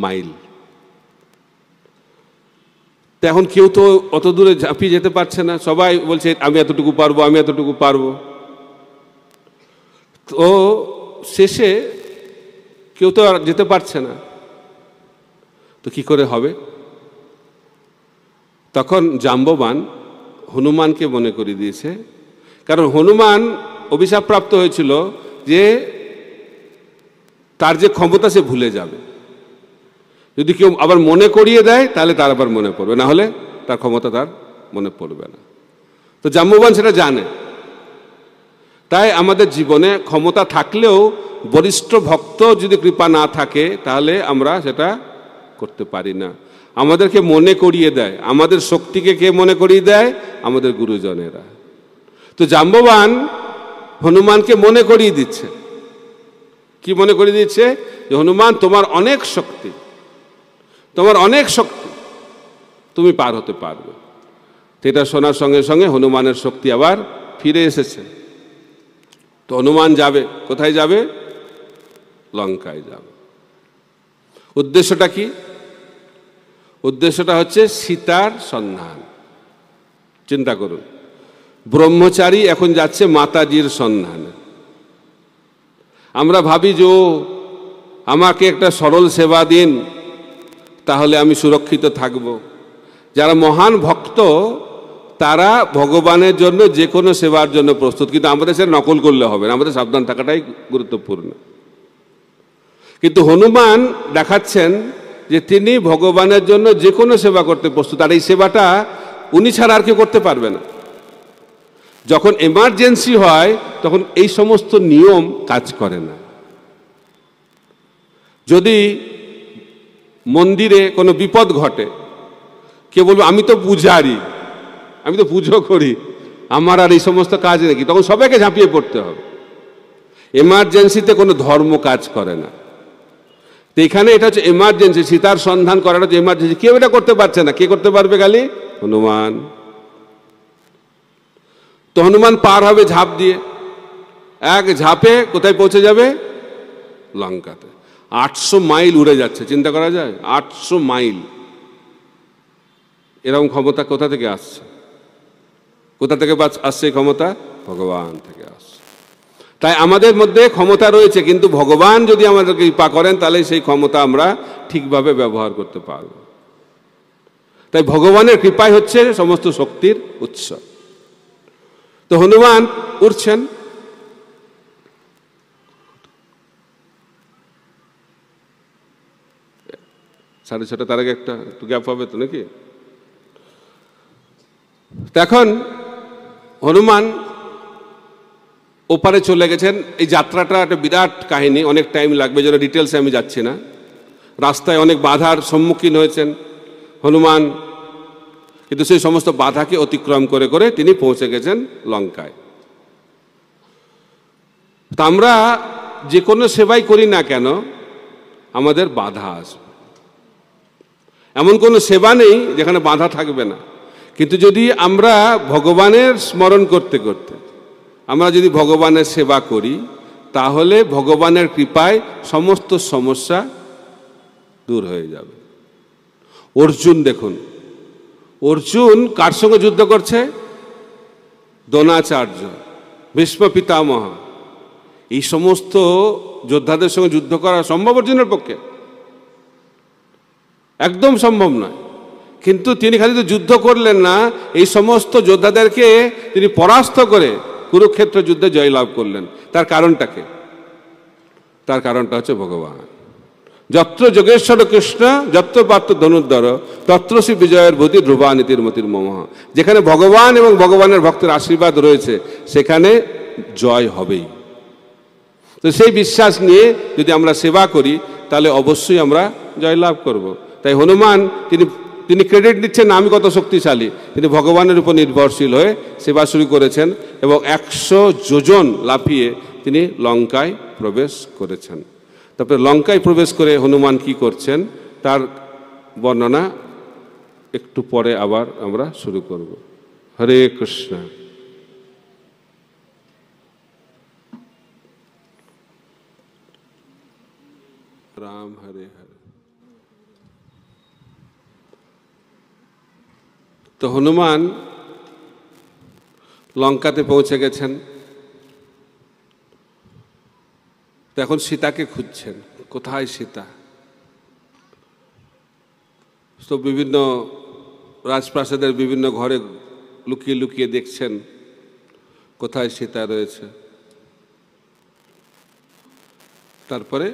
মাইল। তো এখন কেউ তো অত দূরে ঝাঁপিয়ে যেতে পারছে না, সবাই বলছে আমি এতটুকু পারবো, আমি এতটুকু পারবো। তো শেষে কেউ তো আর যেতে পারছে না, তো কি করে হবে? তখন জাম্ববান হনুমানকে মনে করিয়ে দিয়েছে, কারণ হনুমান অভিশাপপ্রাপ্ত হয়েছিল যে তার যে ক্ষমতা সে ভুলে যাবে। যদি কেউ আবার মনে করিয়ে দেয় তাহলে তার আবার মনে পড়বে, না হলে তার ক্ষমতা তার মনে পড়বে না। তো জাম্ববান সেটা জানে। তাই আমাদের জীবনে ক্ষমতা থাকলেও বরিষ্ঠ ভক্ত যদি কৃপা না থাকে তাহলে আমরা সেটা করতে পারি না। আমাদেরকে মনে করিয়ে দেয়, আমাদের শক্তিকে কে মনে করিয়ে দেয়? আমাদের গুরুজনেরা। তো জাম্ববান হনুমানকে মনে করিয়ে দিচ্ছে। কি মনে করিয়ে দিচ্ছে? যে হনুমান, তোমার অনেক শক্তি, তোমার অনেক শক্তি, তুমি পার হতে পারবে। এটা শোনার সঙ্গে সঙ্গে হনুমানের শক্তি আবার ফিরে এসেছে। তো হনুমান যাবে, কোথায় যাবে? লঙ্কায় যাবে। উদ্দেশ্যটা কি? উদ্দেশ্যটা হচ্ছে সীতার সন্ধান। চিন্তা করুন, ব্রহ্মচারী এখন যাচ্ছে মাতাজির সন্ধানে। আমরা ভাবি যে আমাকে একটা সরল সেবা দিন, তাহলে আমি সুরক্ষিত থাকব। যারা মহান ভক্ত তারা ভগবানের জন্য যে কোনো সেবার জন্য প্রস্তুত, কিন্তু আমাদের সেটা নকল করলে হবে না, আমাদের সাবধান থাকাটাই গুরুত্বপূর্ণ। কিন্তু হনুমান দেখাচ্ছেন যে তিনি ভগবানের জন্য যে কোনো সেবা করতে প্রস্তুত, আর এই সেবাটা উনি ছাড়া আর কেউ করতে পারবে না। যখন এমার্জেন্সি হয় তখন এই সমস্ত নিয়ম কাজ করে না। যদি মন্দিরে কোনো বিপদ ঘটে, কেউ বলবে আমি তো পূজারি, আমি তো পুজো করি, আমার আর এই সমস্ত কাজ নাকি, তখন সবাইকে ঝাঁপিয়ে পড়তে হবে। এমার্জেন্সিতে কোনো ধর্ম কাজ করে না। তো এখানে এটা হচ্ছে এমার্জেন্সি, সীতার সন্ধান করাটা হচ্ছে এমার্জেন্সি। কেউ এটা করতে পারছে না, কে করতে পারবে? খালি হনুমান। তো হনুমান পার হবে ঝাঁপ দিয়ে, এক ঝাঁপে কোথায় পৌঁছে যাবে? লঙ্কাতে। 800 মাইল উড়ে যাচ্ছে, চিন্তা করা যায়? 800 মাইল। এরকম ক্ষমতা কোথা থেকে আসছে? কোথা থেকে আসছে এই ক্ষমতা? ভগবান থেকে আসছে। তাই আমাদের মধ্যে ক্ষমতা রয়েছে, কিন্তু ভগবান যদি আমাদেরকে কৃপা করেন তাহলে সেই ক্ষমতা আমরা ঠিকভাবে ব্যবহার করতে পারব। তাই ভগবানের কৃপাই হচ্ছে সমস্ত শক্তির উৎস। তো হনুমান উঠছেন, সাড়ে ছটা, তার আগে একটু গ্যাপ হবে তো নাকি? এখন হনুমান ওপারে চলে গেছেন। এই যাত্রাটা একটা বিরাট কাহিনী, অনেক টাইম লাগবে, যেন ডিটেলসে আমি যাচ্ছি না। রাস্তায় অনেক বাধার সম্মুখীন হয়েছেন হনুমান, কিন্তু সেই সমস্ত বাধাকে অতিক্রম করে করে তিনি পৌঁছে গেছেন লঙ্কায়। তা আমরা যে কোনো সেবাই করি না কেন আমাদের বাধা আসবে। এমন কোনো সেবা নেই যেখানে বাধা থাকবে না। কিন্তু যদি আমরা ভগবানের স্মরণ করতে করতে আমরা যদি ভগবানের সেবা করি তাহলে ভগবানের কৃপায় সমস্ত সমস্যা দূর হয়ে যাবে। অর্জুন দেখুন, অর্জুন কার সঙ্গে যুদ্ধ করছে? দ্রোণাচার্য, ভীষ্ম পিতামহ, এই সমস্ত যোদ্ধাদের সঙ্গে যুদ্ধ করা সম্ভব অর্জুনের পক্ষে? একদম সম্ভব নয়। কিন্তু তিনি খালি তো যুদ্ধ করলেন না, এই সমস্ত যোদ্ধাদেরকে তিনি পরাস্ত করে কুরুক্ষেত্র যুদ্ধে জয়লাভ করলেন। তার কারণটাকে? তার কারণটা হচ্ছে ভগবান। যত্র যোগেশ্বর কৃষ্ণ যত্র পার্থ ধনুর্ধর তত্র শ্রী বিজয়ের বোধি ধ্রুবা নীতির মতির মমঃ। যেখানে ভগবান এবং ভগবানের ভক্তের আশীর্বাদ রয়েছে সেখানে জয় হবেই। তো সেই বিশ্বাস নিয়ে যদি আমরা সেবা করি তাহলে অবশ্যই আমরা জয়লাভ করব। তাই হনুমান তিনি ক্রেডিট দিচ্ছেন না আমি কত শক্তিশালী, তিনি ভগবানের উপর নির্ভরশীল হয়ে সেবা শুরু করেছেন এবং 100 যোজন লাফিয়ে তিনি লঙ্কায় প্রবেশ করেছেন। তারপরে লঙ্কায় প্রবেশ করে হনুমান কি করছেন তার বর্ণনা একটু পরে আবার আমরা শুরু করব। হরে কৃষ্ণ। রাম হরে হরে। তো হনুমান লঙ্কাতে পৌঁছে গেছেন, তো এখন সীতাকে খুঁজছেন, কোথায় সীতা। তো বিভিন্ন রাজপ্রাসাদের বিভিন্ন ঘরে লুকিয়ে লুকিয়ে দেখছেন কোথায় সীতা রয়েছে। তারপরে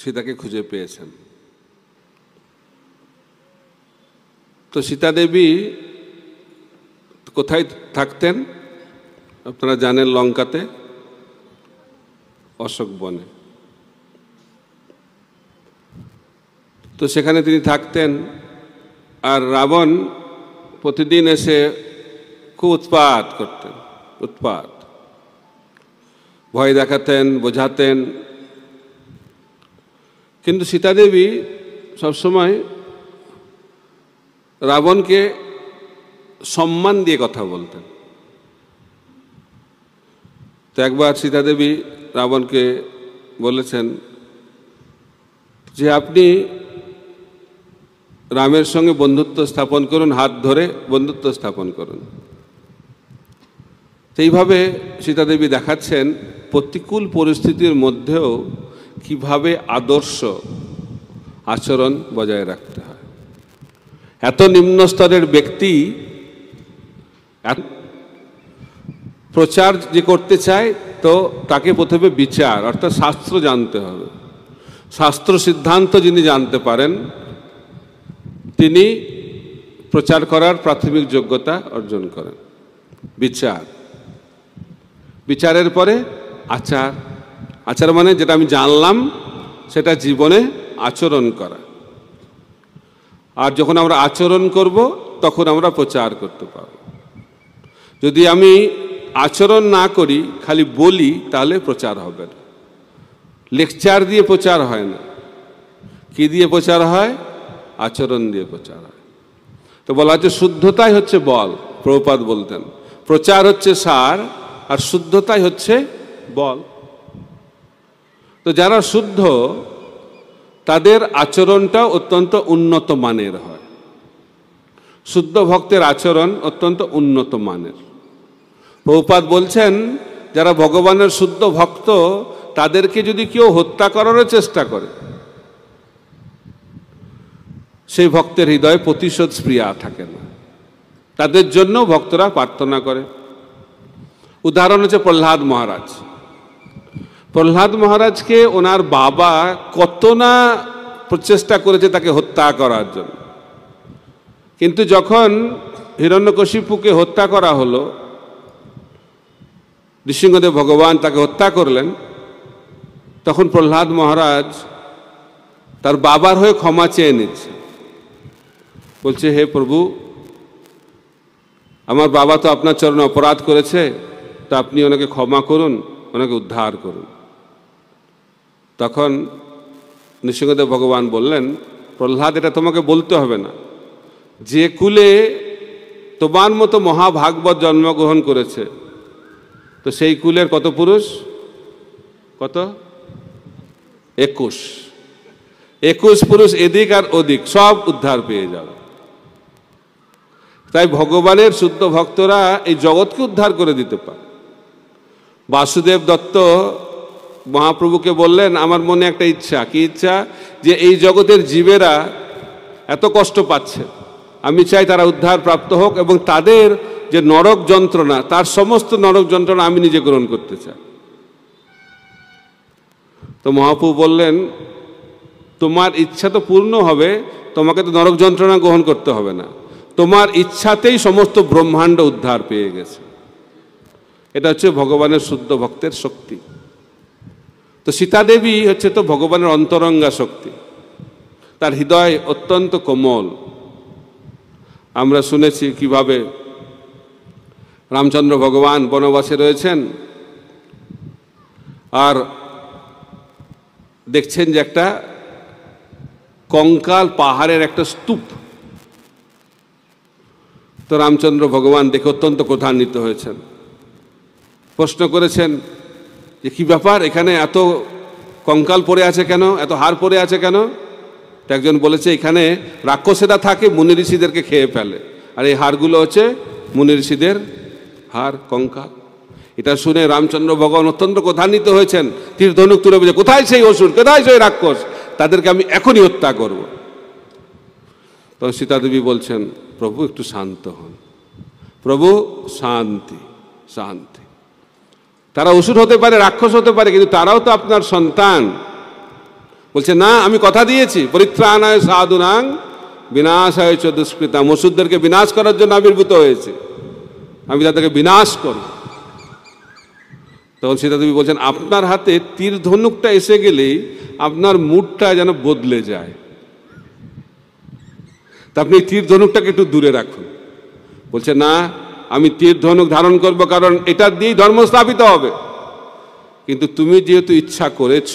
সীতাকে খুঁজে পেয়েছেন। তো সীতা দেবী কোথায় থাকতেন আপনারা জানেন, লঙ্কাতে অশোক বনে। তো সেখানে তিনি থাকতেন, আর রাবণ প্রতিদিন এসে খুব উৎপাত করতেন, উৎপাত, ভয় দেখাতেন, বোঝাতেন। কিন্তু সীতাদেবী সবসময় রাবণকে সম্মান দিয়ে কথা বলতেন। তো একবার সীতাদেবী রাবণকে বলেছেন যে আপনি রামের সঙ্গে বন্ধুত্ব স্থাপন করুন, হাত ধরে বন্ধুত্ব স্থাপন করুন। সেইভাবে সীতাদেবী দেখাচ্ছেন প্রতিকূল পরিস্থিতির মধ্যেও কিভাবে আদর্শ আচরণ বজায় রাখতে হয়। এত নিম্ন স্তরের ব্যক্তি প্রচার যে করতে চায় তো তাকে প্রথমে বিচার অর্থাৎ শাস্ত্র জানতে হবে। শাস্ত্র সিদ্ধান্ত যিনি জানতে পারেন তিনি প্রচার করার প্রাথমিক যোগ্যতা অর্জন করেন। বিচার, বিচারের পরে আচার, আচার মানে যেটা আমি জানলাম সেটা জীবনে আচরণ করা। আর যখন আমরা আচরণ করব তখন আমরা প্রচার করতে পারব। যদি আমি আচরণ না করি, খালি বলি, তাহলে প্রচার হবে না। লেকচার দিয়ে প্রচার হয় না। কি দিয়ে প্রচার হয়? আচরণ দিয়ে প্রচার হয়। তো বলা হচ্ছে শুদ্ধতাই হচ্ছে বল। প্রভুপাদ বলতেন প্রচার হচ্ছে সার আর শুদ্ধতাই হচ্ছে বল। তো যারা শুদ্ধ তাদের আচরণটা অত্যন্ত উন্নত মানের হয়। শুদ্ধ ভক্তের আচরণ অত্যন্ত উন্নত মানের। প্রভুপাদ বলছেন যারা ভগবানের শুদ্ধ ভক্ত তাদেরকে যদি কেউ হত্যা করারও চেষ্টা করে সেই ভক্তের হৃদয়ে প্রতিশোধ স্পৃহা থাকে না, তাদের জন্য ভক্তরা প্রার্থনা করে। উদাহরণ হচ্ছে প্রহ্লাদ মহারাজ। প্রহ্লাদ মহারাজকে ওনার বাবা কত না প্রচেষ্টা করেছে তাকে হত্যা করার জন্য, কিন্তু যখন হিরণ্যকশিপুকে হত্যা করা হলো, নৃসিংহদেব ভগবান তাকে হত্যা করলেন, তখন প্রহ্লাদ মহারাজ তার বাবার হয়ে ক্ষমা চেয়ে নিচ্ছে। বলছে হে প্রভু, আমার বাবা তো আপনার চরণে অপরাধ করেছে, তো আপনি ওনাকে ক্ষমা করুন, ওনাকে উদ্ধার করুন। তখন নৃসিংহদেব ভগবান বললেন প্রহ্লাদ এটা তোমাকে বলতে হবে না, যে কুলে তোমার মতো মহাভাগবত জন্মগ্রহণ করেছে তো সেই কুলের কত পুরুষ? কত? 21 পুরুষ এদিক আর ওদিক সব উদ্ধার পেয়ে যাবে। তাই ভগবানের শুদ্ধ ভক্তরা এই জগৎকে উদ্ধার করে দিতে পারে। বাসুদেব দত্ত মহাপ্রভুকে বললেন আমার মনে একটা ইচ্ছা। কি ইচ্ছা? যে এই জগতের জীবেরা এত কষ্ট পাচ্ছে, আমি চাই তারা উদ্ধার প্রাপ্ত হোক এবং তাদের যে নরক যন্ত্রণা তার সমস্ত নরক যন্ত্রণা আমি নিজে গ্রহণ করতে চাই। তো মহাপ্রভু বললেন তোমার ইচ্ছা তো পূর্ণ হবে, তোমাকে তো নরক যন্ত্রণা গ্রহণ করতে হবে না, তোমার ইচ্ছাতেই সমস্ত ব্রহ্মাণ্ড উদ্ধার পেয়ে গেছে। এটা হচ্ছে ভগবানের শুদ্ধ ভক্তের শক্তি। তো সীতা দেবী হচ্ছে তো ভগবানের অন্তরঙ্গা শক্তি। তার হৃদয় অত্যন্ত কোমল। আমরা শুনেছি কিভাবে রামচন্দ্র ভগবান বনবাসে রয়েছেন আর দেখছেন যে একটা কঙ্কাল পাহাড়ের একটা স্তূপ। তো রামচন্দ্র ভগবান দেখে অত্যন্ত ক্রোধান্বিত হয়েছেন, প্রশ্ন করেছেন যে কি ব্যাপার, এখানে এত কঙ্কাল পড়ে আছে কেন, এত হাড় পড়ে আছে কেন? তো একজন বলেছে এখানে রাক্ষসেরা থাকে, মুনি ঋষিদেরকে খেয়ে ফেলে, আর এই হাড়গুলো হচ্ছে মুনি ঋষিদের হাড়, কঙ্কাল। এটা শুনে রামচন্দ্র ভগবান অত্যন্ত ক্রোধান্বিত হয়েছেন, তীর ধনুক তুলে বলছে কোথায় সেই অসুর, কোথায় সেই রাক্ষস, তাদেরকে আমি এখনই হত্যা করব। তখন সীতা দেবী বলছেন প্রভু একটু শান্ত হন, প্রভু শান্তি শান্তি। তারা অসুর হতে পারে, রাক্ষস হতে পারে, কিন্তু তারাও তো আপনার সন্তান। বলছে না, আমি কথা দিয়েছি পরিত্রাণায় সাধুনাং বিনাশায় চ দুষ্কৃতাম, অসুরদেরকে বিনাশ করার জন্য আবির্ভূত হয়েছে, আমি তাদেরকে বিনাশ করব। তখন সীতা দেবী বলছেন আপনার হাতে তীর ধনুকটা এসে গেলেই আপনার মুডটা যেন বদলে যায়, তা আপনি তীর ধনুকটাকে একটু দূরে রাখুন। বলছে না, আমি তীর ধনুক ধারণ করব, কারণ এটা দিয়েই ধর্ম স্থাপিত হবে, কিন্তু তুমি যেহেতু ইচ্ছা করেছ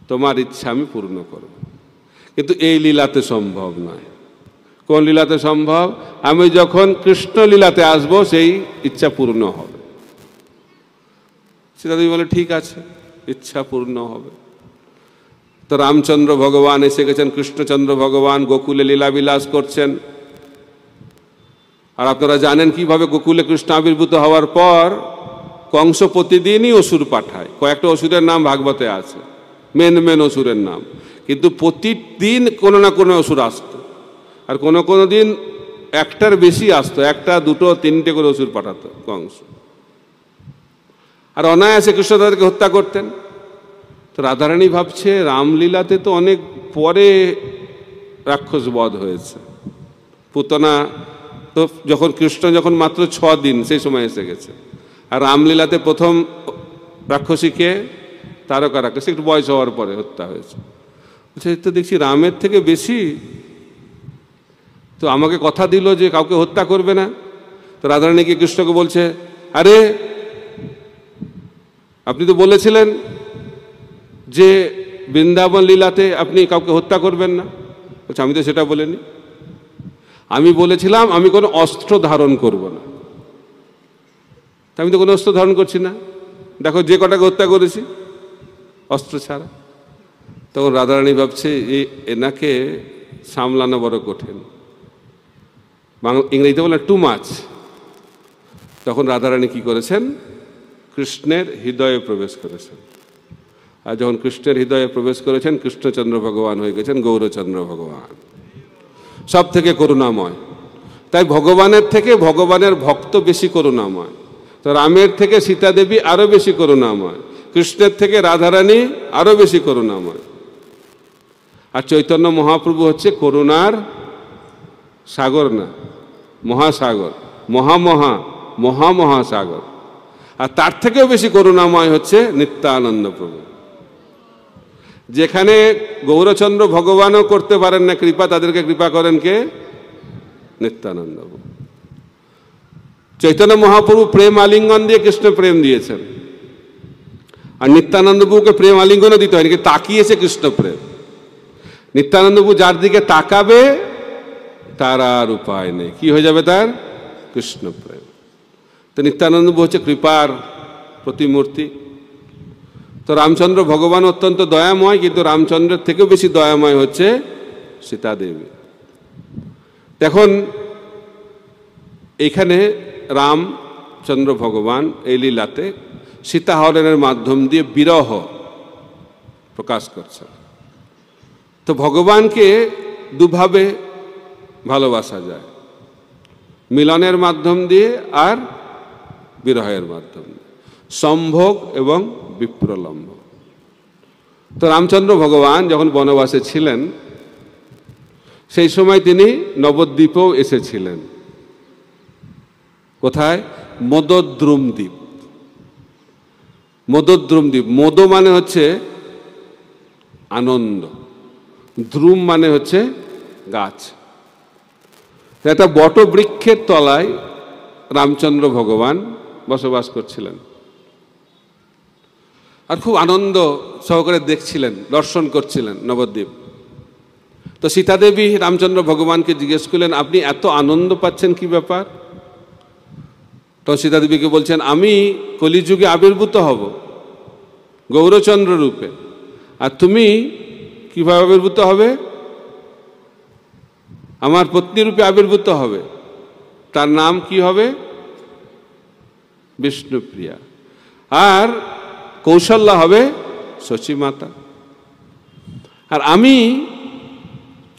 তোমার ইচ্ছা আমি পূর্ণ করব। কিন্তু এই লীলাতে সম্ভব নয়। কোন লীলাতে সম্ভব? আমি যখন কৃষ্ণ লীলাতে আসবো সেই ইচ্ছা পূর্ণ হবে। সীতাদেবী বলে ঠিক আছে, ইচ্ছা পূর্ণ হবে। তো রামচন্দ্র ভগবান এসে গেছেন, কৃষ্ণচন্দ্র ভগবান গোকুলে লীলাবিলাস করছেন। আর আপনারা জানেন কিভাবে গোকুলে কৃষ্ণ আবির্ভূত হওয়ার পর কংস প্রতিদিনই অসুর পাঠায়। কয়েকটা অসুরের নাম ভাগবতে আছে, মেন অসুরের নাম, কিন্তু প্রতিদিন কোনো না কোনো অসুর আসতো, আর কোনো দিন একটার বেশি আসতো, একটা দুটো তিনটে করে অসুর পাঠাতো কংস। আর অনায়াসে কৃষ্ণ তাদেরকে হত্যা করতেন। তো রাধারানী ভাবছে রামলীলাতে তো অনেক পরে রাক্ষস বধ হয়েছে, পুতনা তো যখন কৃষ্ণ যখন মাত্র 6 দিন সেই সময় এসে গেছে, আর রামলীলাতে প্রথম রাক্ষসীকে তারকা রাক্ষসী একটু বয়স হওয়ার পরে হত্যা হয়েছে। তো দেখছি রামের থেকে বেশি, তো আমাকে কথা দিল যে কাউকে হত্যা করবে না। তো রাধারানী কি কৃষ্ণকে বলছে আরে আপনি তো বলেছিলেন যে বৃন্দাবন লীলাতে আপনি কাউকে হত্যা করবেন না। বলছে আমি তো সেটা বলিনি, আমি বলেছিলাম আমি কোনো অস্ত্র ধারণ করব না। আমি তো কোনো অস্ত্র ধারণ করছি না, দেখো যে কটাকে হত্যা করেছি অস্ত্র ছাড়া। তখন রাধারানী ভাবছে এনাকে সামলানো বড় কঠিন, ইংরেজিতে বলে টু মাচ। তখন রাধারানী কি করেছেন, কৃষ্ণের হৃদয়ে প্রবেশ করেছেন। আর যখন কৃষ্ণের হৃদয়ে প্রবেশ করেছেন, কৃষ্ণচন্দ্র ভগবান হয়ে গেছেন গৌরচন্দ্র ভগবান, সব থেকে করুণাময়। তাই ভগবানের থেকে ভগবানের ভক্ত বেশি করুণাময়। তো রামের থেকে সীতা দেবী আরো বেশি করুণাময়, কৃষ্ণের থেকে রাধারানী আরো বেশি করুণাময়। আর চৈতন্য মহাপ্রভু হচ্ছে করুণার সাগর, না মহাসাগর, মহাসাগর। আর তার থেকেও বেশি করুণাময় হচ্ছে নিত্যানন্দ প্রভু। যেখানে গৌরচন্দ্র ভগবানও করতে পারেন না কৃপা, তাদেরকে কৃপা করেন কে? নিত্যানন্দ প্রভু। চৈতন্য মহাপ্রভু প্রেম আলিঙ্গন দিয়ে কৃষ্ণ প্রেম দিয়েছেন, আর নিত্যানন্দ প্রভুকে প্রেম আলিঙ্গনও দিতে হয়নি, তাকিয়েছে কৃষ্ণ প্রেম। নিত্যানন্দ প্রভু যার দিকে তাকাবে তার আর উপায় নেই, কি হয়ে যাবে তার? কৃষ্ণ প্রেম। তো নিত্যানন্দ প্রভু হচ্ছে কৃপার প্রতিমূর্তি। তো রামচন্দ্র ভগবান অত্যন্ত দয়াময়, কিন্তু রামচন্দ্রের থেকেও বেশি দয়াময় হচ্ছে সীতা দেবী। দেখুন এখানে রামচন্দ্র ভগবান এই লীলাতে সীতাহরণের মাধ্যম দিয়ে বিরহ প্রকাশ করছেন। তো ভগবানকে দুভাবে ভালোবাসা যায়, মিলনের মাধ্যম দিয়ে আর বিরহের মাধ্যম দিয়ে, সম্ভোগ এবং বিপ্রলম্ব। তো রামচন্দ্র ভগবান যখন বনবাসে ছিলেন সেই সময় তিনি নবদ্বীপেও এসেছিলেন। কোথায়? মদদ্রুম দ্বীপ। মদদ্রুম দ্বীপ, মদ মানে হচ্ছে আনন্দ, ধ্রুম মানে হচ্ছে গাছ। একটা বটবৃক্ষের তলায় রামচন্দ্র ভগবান বসবাস করছিলেন, আর খুব আনন্দ সহকারে দেখছিলেন, দর্শন করছিলেন নবদ্বীপ। তো সীতাদেবী রামচন্দ্র ভগবানকে জিজ্ঞেস করলেন, আপনি এত আনন্দ পাচ্ছেন, কি ব্যাপার? তো সীতাদেবীকে বলছেন, আমি কলিযুগে আবির্ভূত হব গৌরচন্দ্র রূপে, আর তুমি কিভাবে আবির্ভূত হবে? আমার পত্নী রূপে আবির্ভূত হবে। তার নাম কি হবে? বিষ্ণুপ্রিয়া। আর কৌশল্যা হবে শচীমাতা। আর আমি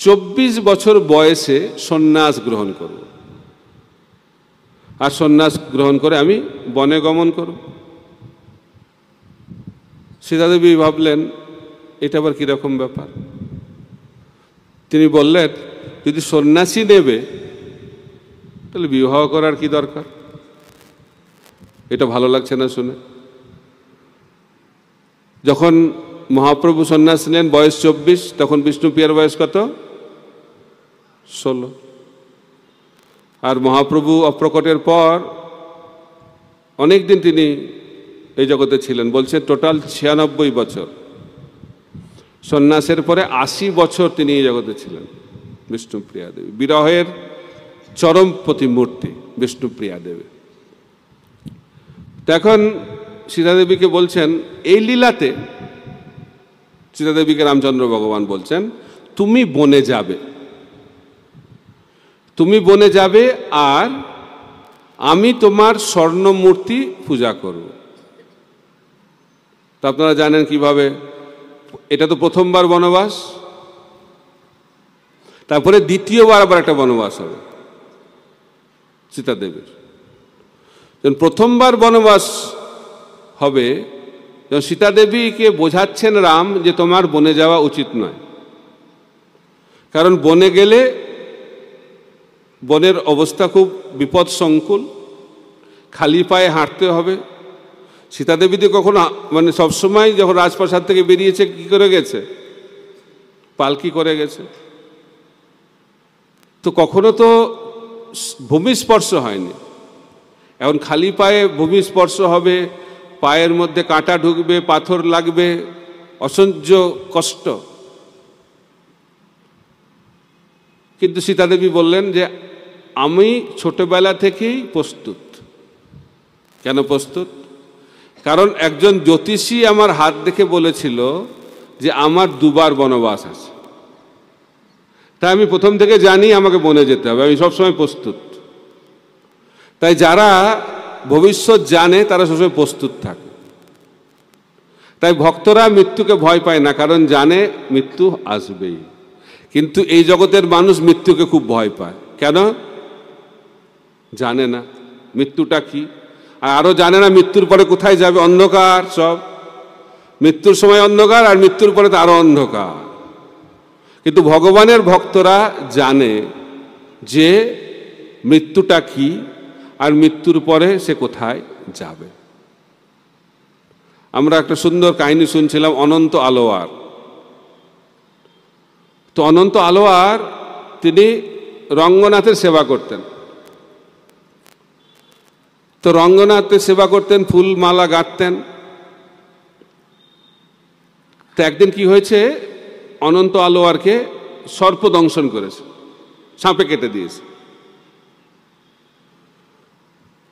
24 বছর বয়সে সন্ন্যাস গ্রহণ করব, আর সন্ন্যাস গ্রহণ করে আমি বনে গমন করব। সীতাদেবী ভাবলেন, এটা আবার কিরকম ব্যাপার? তিনি বললেন, যদি সন্ন্যাসী নেবে তাহলে বিবাহ করার কি দরকার? এটা ভালো লাগছে না শুনে। যখন মহাপ্রভু সন্ন্যাস নেন বয়স 24, তখন বিষ্ণুপ্রিয়ার বয়স কত? 16। আর মহাপ্রভু অপ্রকটের পর অনেক দিন তিনি এই জগতে ছিলেন, বলছে টোটাল 96 বছর। সন্ন্যাসের পরে 80 বছর তিনি এই জগতে ছিলেন বিষ্ণুপ্রিয়া দেবী, বিরহের চরম প্রতিমূর্তি বিষ্ণুপ্রিয়া দেবী। এখন সীতাদেবীকে বলছেন, এই লীলাতে সীতাদেবীকে রামচন্দ্র ভগবান বলছেন, তুমি বনে যাবে, তুমি বনে যাবে, আর আমি তোমার স্বর্ণ মূর্তি পূজা করব। তো আপনারা জানেন কিভাবে, এটা তো প্রথমবার বনবাস, তারপরে দ্বিতীয়বার আবার একটা বনবাস হবে সীতাদেবীর। যখন প্রথমবার বনবাস হবে, যখন সীতাদেবীকে বোঝাচ্ছেন রাম যে তোমার বনে যাওয়া উচিত নয়, কারণ বনে গেলে বনের অবস্থা খুব বিপদসংকুল, খালি পায়ে হাঁটতে হবে। সীতাদেবী তো কখনো মানে সবসময় যখন রাজপ্রাসাদ থেকে বেরিয়েছে কি করে গেছে? পালকি করে গেছে। তো কখনো তো ভূমিস্পর্শ হয়নি, এখন খালি পায়ে ভূমিস্পর্শ হবে, পায়ের মধ্যে কাঁটা ঢুকবে, পাথর লাগবে, অসহ্য কষ্ট। কিন্তু সীতাদেবী বললেন যে আমি ছোটবেলা থেকেই প্রস্তুত। কেন প্রস্তুত? কারণ একজন জ্যোতিষী আমার হাত দেখে বলেছিল যে আমার 2বার বনবাস আছে, তাই আমি প্রথম থেকে জানি আমাকে বনে যেতে হবে, আমি সবসময় প্রস্তুত। তাই যারা ভবিষ্যৎ জানে তারা সবসময় প্রস্তুত থাকে। তাই ভক্তরা মৃত্যুকে ভয় পায় না, কারণ জানে মৃত্যু আসবেই। কিন্তু এই জগতের মানুষ মৃত্যুকে খুব ভয় পায়। কেন? জানে না মৃত্যুটা কি, আর আরো জানে না মৃত্যুর পরে কোথায় যাবে। অন্ধকার সব, মৃত্যুর সময় অন্ধকার, আর মৃত্যুর পরে তো আরো অন্ধকার। কিন্তু ভগবানের ভক্তরা জানে যে মৃত্যুটা কি, আর মৃত্যুর পরে সে কোথায় যাবে। আমরা একটা সুন্দর কাহিনী শুনছিলাম অনন্ত আলোয়ার। তো অনন্ত আলোয়ার তিনি রঙ্গনাথের সেবা করতেন। তো রঙ্গনাথের সেবা করতেন, ফুল মালা গাঁথতেন। তো একদিন কি হয়েছে, অনন্ত আলোয়ারকে সর্প দংশন করেছে, সাপে কেটে দিয়েছে।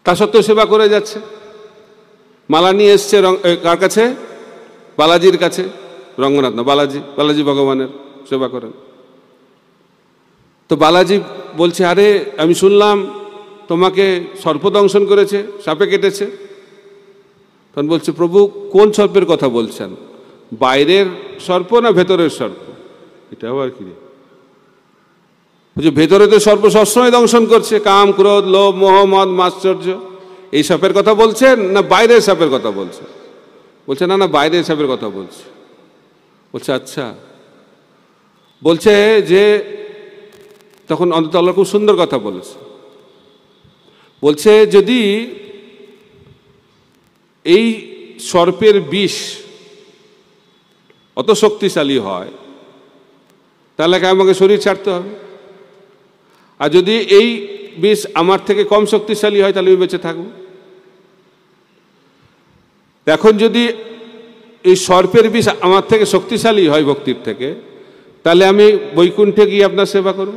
তা সত্ত্বেও সেবা করে যাচ্ছে, মালা নিয়ে এসছে কার কাছে? বালাজির কাছে। রঙ্গনাথ না, বালাজি ভগবানের সেবা করেন। তো বালাজি বলছে, আরে আমি শুনলাম তোমাকে সর্পদংশন করেছে, সাপে কেটেছে। তখন বলছে, প্রভু কোন সর্পের কথা বলছেন? বাইরের সর্প না ভেতরের সর্প? এটা আবার কি? বলছে ভেতরে তো সর্প সবসময় দংশন করছে, কাম ক্রোধ লোভ মোহ মদ মাশ্চর্য। এই সাপের কথা বলছেন না বাইরের সাপের কথা বলছেন? বলছে না না, বাইরের সাপের কথা বলছে। বলছে আচ্ছা। বলছে যে তখন অন্তত আল্লাহ খুব সুন্দর কথা বলেছে। বলছে যদি এই সর্পের বিষ অত শক্তিশালী হয়, তাহলে আমাকে শরীর ছাড়তে হবে। আর যদি এই বিষ আমার থেকে কম শক্তিশালী হয় তাহলে আমি বেঁচে থাকবো। এখন যদি এই সর্পের বিষ আমার থেকে শক্তিশালী হয় ভক্তির থেকে, তাহলে আমি বৈকুণ্ঠে গিয়ে আপনার সেবা করব।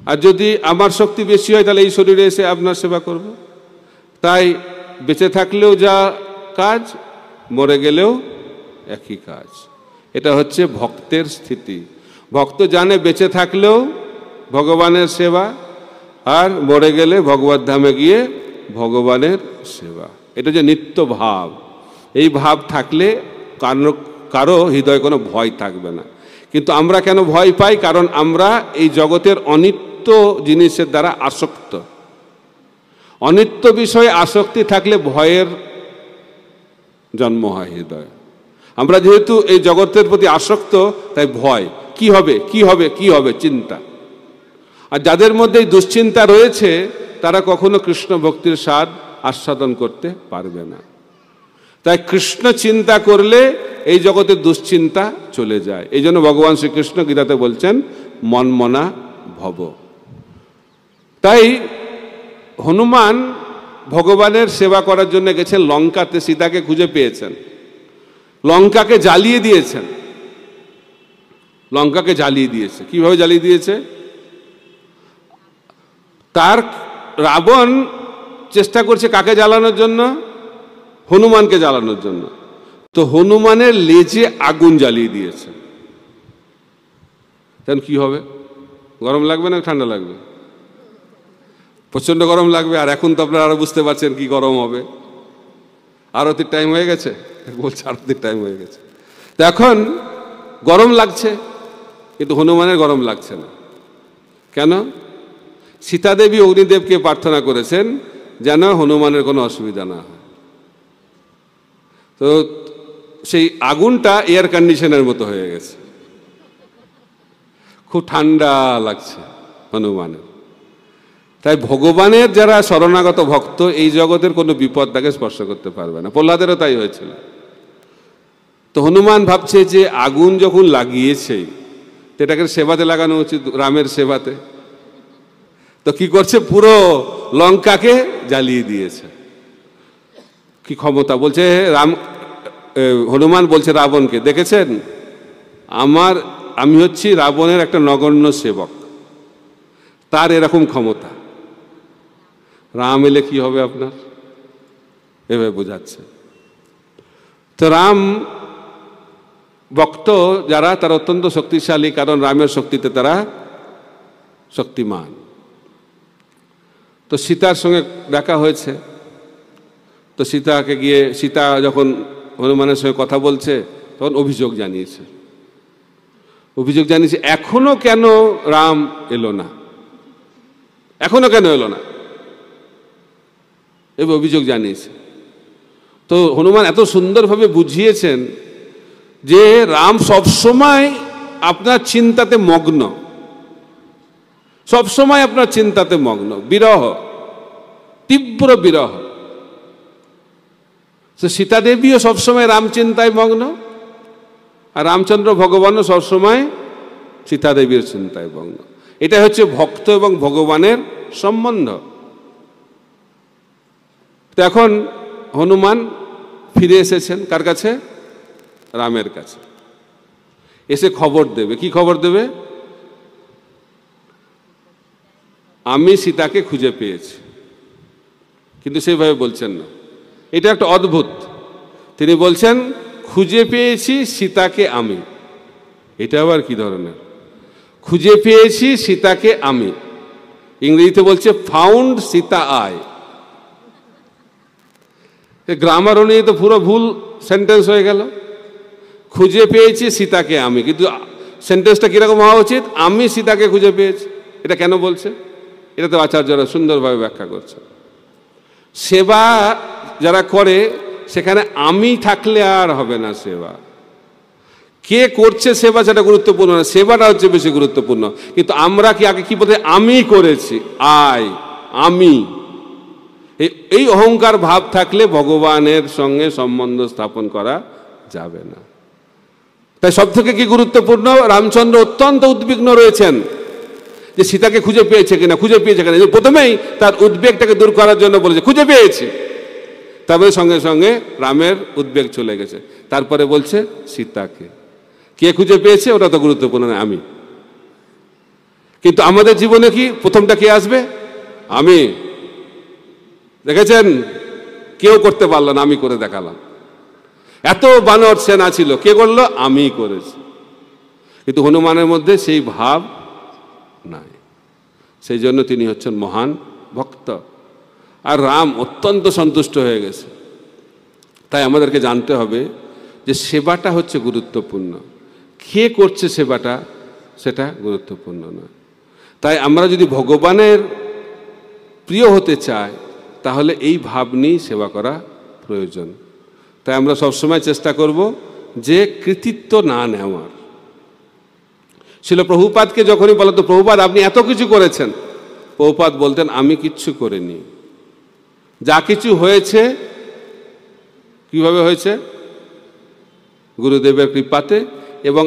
আর যদি আমার শক্তি বেশি হয় তাহলে এই শরীরে এসে আপনার সেবা করব। তাই বেঁচে থাকলেও যা কাজ, মরে গেলেও একই কাজ। এটা হচ্ছে ভক্তের স্থিতি। ভক্ত জানে বেঁচে থাকলেও ভগবানের সেবা, আর মরে গেলে ভগবত ধামে গিয়ে ভগবানের সেবা। এটা যে নিত্য ভাব, এই ভাব থাকলে কারো হৃদয়ে কোনো ভয় থাকবে না। কিন্তু আমরা কেন ভয় পাই? কারণ আমরা এই জগতের অনিত্য জিনিসের দ্বারা আসক্ত। অনিত্য বিষয়ে আসক্তি থাকলে ভয়ের জন্ম হয় হৃদয়ে। আমরা যেহেতু এই জগতের প্রতি আসক্ত, তাই ভয়, কি হবে কি হবে কি হবে, চিন্তা। আর যাদের মধ্যে এই দুশ্চিন্তা রয়েছে তারা কখনো কৃষ্ণ ভক্তির স্বাদ আস্বাদন করতে পারবে না। তাই কৃষ্ণ চিন্তা করলে এই জগতের দুশ্চিন্তা চলে যায়। এই জন্য ভগবান শ্রীকৃষ্ণ গীতাতে বলছেন মনমনা ভব। তাই হনুমান ভগবানের সেবা করার জন্য গেছেন লঙ্কাতে, সীতাকে খুঁজে পেয়েছেন, লঙ্কাকে জ্বালিয়ে দিয়েছেন। লঙ্কাকে জ্বালিয়ে দিয়েছে। কিভাবে জ্বালিয়ে দিয়েছে? তার রাবণ চেষ্টা করছে কাকে জ্বালানোর জন্য? হনুমানকে জ্বালানোর জন্য। তো হনুমানের লেজে আগুন জ্বালিয়ে দিয়েছে। তখন কি হবে? গরম লাগবে না ঠান্ডা লাগবে? প্রচন্ড গরম লাগবে। আর এখন তো আপনারা আরো বুঝতে পারছেন কি গরম হবে। আরতির টাইম হয়ে গেছে, বলছে আরতির টাইম হয়ে গেছে। তো এখন গরম লাগছে, কিন্তু হনুমানের গরম লাগছে না। কেন? সীতাদেবী অগ্নিদেবকে প্রার্থনা করেছেন যেন হনুমানের কোনো অসুবিধা না হয়। তো সেই আগুনটা এয়ার কন্ডিশনের মতো হয়ে গেছে, খুব ঠান্ডা লাগছে হনুমানের। তাই ভগবানের যারা শরণাগত ভক্ত, এই জগতের কোনো বিপদ তাকে স্পর্শ করতে পারবে না। প্রহ্লাদেরও তাই হয়েছিল। তো হনুমান ভাবছে যে আগুন যখন লাগিয়েছে এটাকে সেবাতে লাগানো উচিত, রামের সেবাতে। তো কি করছে? পুরো লঙ্কাকে জ্বালিয়ে দিয়েছে। কি ক্ষমতা! বলছে হনুমান বলছে রাবণকে, দেখেছেন আমি হচ্ছি রাবণের একটা নগণ্য সেবক, তার এরকম ক্ষমতা। রাম এলে কি হবে আপনার? এভাবে বোঝাচ্ছে। তো রাম ভক্ত যারা, তারা অত্যন্ত শক্তিশালী, কারণ রামের শক্তিতে তারা শক্তিমান। তো সীতার সঙ্গে দেখা হয়েছে। তো সীতাকে গিয়ে, সীতা যখন হনুমানের সঙ্গে কথা বলছে তখন অভিযোগ জানিয়েছে। এখনো কেন রাম এলো না, এখনো কেন এলো না, এবার অভিযোগ জানিয়েছে। তো হনুমান এত সুন্দরভাবে বুঝিয়েছেন যে রাম সবসময় আপনার চিন্তাতে মগ্ন, সবসময় আপনার চিন্তাতে মগ্ন, বিরহ, তীব্র বিরহ। সীতা দেবীও সবসময় রাম চিন্তায় মগ্ন, আর রামচন্দ্র ভগবানও সবসময় সীতা দেবীর চিন্তায় মগ্ন। এটা হচ্ছে ভক্ত এবং ভগবানের সম্বন্ধ। তো এখন হনুমান ফিরে এসেছেন কার কাছে? রামের কাছে। এসে খবর দেবে। কি খবর দেবে? আমি সীতাকে খুঁজে পেয়েছি। কিন্তু সেভাবে বলছেন না, এটা একটা অদ্ভুত। তিনি বলছেন খুঁজে পেয়েছি সীতাকে আমি। এটা আবার কি ধরনের? খুঁজে পেয়েছি সীতাকে আমি, ইংরেজিতে বলছে ফাউন্ড সীতা আই। গ্রামার অনুযায়ী তো পুরো ভুল সেন্টেন্স হয়ে গেল। খুঁজে পেয়েছি সীতাকে আমি, কিন্তু সেন্টেন্সটা কিরকম হওয়া উচিত? আমি সীতাকে খুঁজে পেয়েছি। এটা কেন বলছে? এটা তো আচার্যরা সুন্দরভাবে ব্যাখ্যা করছে। সেবা যারা করে সেখানে আমি থাকলে আর হবে না সেবা। কে করছে সেবা সেটা গুরুত্বপূর্ণ না, সেবাটা হচ্ছে বেশি গুরুত্বপূর্ণ। কিন্তু আমরা কি আগে কি বলতে, আমি করেছি, আমি, এই অহংকার ভাব থাকলে ভগবানের সঙ্গে সম্বন্ধ স্থাপন করা যাবে না। তাই সব থেকে কি গুরুত্বপূর্ণ? রামচন্দ্র অত্যন্ত উদ্বিগ্ন রয়েছেন যে সীতাকে খুঁজে পেয়েছে কিনা, প্রথমেই তার উদ্বেগটাকে দূর করার জন্য বলেছে খুঁজে পেয়েছি, তারপরে সঙ্গে সঙ্গে রামের উদ্বেগ চলে গেছে। তারপরে বলছে সীতাকে কে খুঁজে পেয়েছে ওটা তো গুরুত্বপূর্ণ নয়, আমি। কিন্তু আমাদের জীবনে কি প্রথমটা কে আসবে? আমি। দেখেছেন, কেউ করতে পারল না, আমি করে দেখালাম। এত বানর সেনা ছিল, কে করলো? আমি করেছি। কিন্তু হনুমানের মধ্যে সেই ভাব নাই, সেই জন্য তিনি হচ্ছেন মহান ভক্ত। আর রাম অত্যন্ত সন্তুষ্ট হয়ে গেছে। তাই আমাদেরকে জানতে হবে যে সেবাটা হচ্ছে গুরুত্বপূর্ণ, কে করছে সেবাটা সেটা গুরুত্বপূর্ণ নয়। তাই আমরা যদি ভগবানের প্রিয় হতে চাই তাহলে এই ভাব নিয়েই সেবা করা প্রয়োজন। তাই আমরা সবসময় চেষ্টা করব যে কৃতিত্ব না নেওয়ার। ছিল প্রভুপাদকে যখনই বলতো প্রভুপাদ আপনি এত কিছু করেছেন, প্রভুপাদ বলতেন আমি কিচ্ছু করিনি, যা কিছু হয়েছে কিভাবে হয়েছে? গুরুদেবের কৃপাতে এবং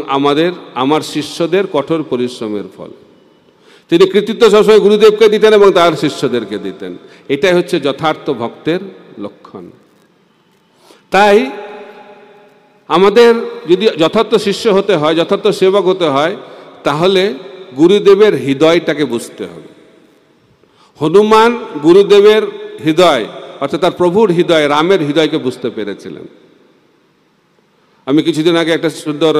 আমার শিষ্যদের কঠোর পরিশ্রমের ফল। তিনি কৃতিত্ব সবসময় গুরুদেবকে দিতেন এবং তার শিষ্যদেরকে দিতেন। এটাই হচ্ছে যথার্থ ভক্তের লক্ষণ। তাই আমাদের যদি যথার্থ শিষ্য হতে হয়, যথার্থ সেবক হতে হয়, তাহলে গুরুদেবের হৃদয়টাকে বুঝতে হবে। হনুমান গুরুদেবের হৃদয় অর্থাৎ তার প্রভুর হৃদয়, রামের হৃদয়কে বুঝতে পেরেছিলেন। আমি কিছুদিন আগে একটা সুন্দর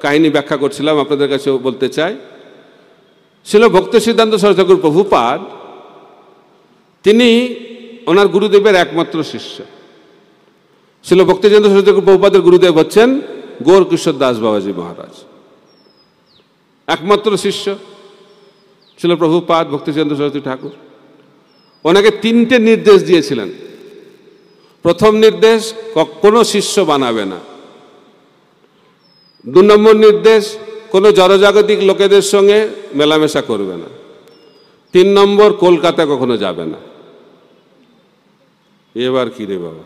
কাহিনী ব্যাখ্যা করছিলাম, আপনাদের কাছে বলতে চাই। ছিল ভক্তি সিদ্ধান্ত সরস্বতী ঠাকুর প্রভুপাদ, তিনি ওনার গুরুদেবের একমাত্র শিষ্য। ছিল ভক্তি সিদ্ধান্ত সরস্বতী ঠাকুর প্রভুপাদের গুরুদেব হচ্ছেন গৌরকিশোর দাস বাবাজি মহারাজ, একমাত্র শিষ্য ছিল প্রভুপাদ ভক্তি সিদ্ধান্ত সরস্বতী ঠাকুর। ওনাকে 3টে নির্দেশ দিয়েছিলেন। প্রথম নির্দেশ, কোনো শিষ্য বানাবে না। 2 নম্বর নির্দেশ, কোনো জড়জাগতিক লোকেদের সঙ্গে মেলামেশা করবে না। 3 নম্বর, কলকাতা কখনো যাবে না। এবার কি রে বাবা!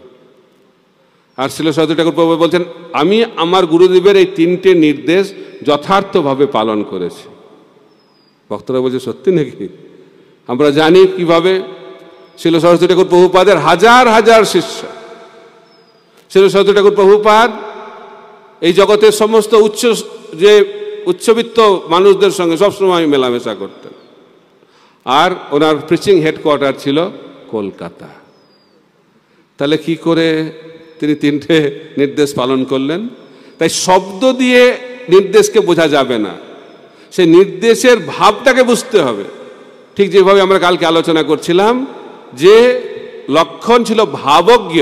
আর ছিল সরস্বতী ঠাকুর প্রভু বলছেন আমি আমার গুরুদেবের এই 3টে নির্দেশ যথার্থভাবে পালন করেছি। ভক্তরা বলছে সত্যি নাকি? আমরা জানি কিভাবে। ছিল সরস্বতী ঠাকুর প্রভুপাদের হাজার হাজার শিষ্য। ছিল সরস্বতী ঠাকুর প্রভুপাদ এই জগতের সমস্ত উচ্চবিত্ত মানুষদের সঙ্গে সবসময় মেলামেশা করতেন। আর ওনার প্রিচিং হেডকোয়ার্টার ছিল কলকাতা। তাহলে কি করে তিনি 3টে নির্দেশ পালন করলেন? তাই শব্দ দিয়ে নির্দেশকে বোঝা যাবে না, সেই নির্দেশের ভাবটাকে বুঝতে হবে। ঠিক যেভাবে আমরা কালকে আলোচনা করছিলাম যে লক্ষণ ছিল ভাবজ্ঞ,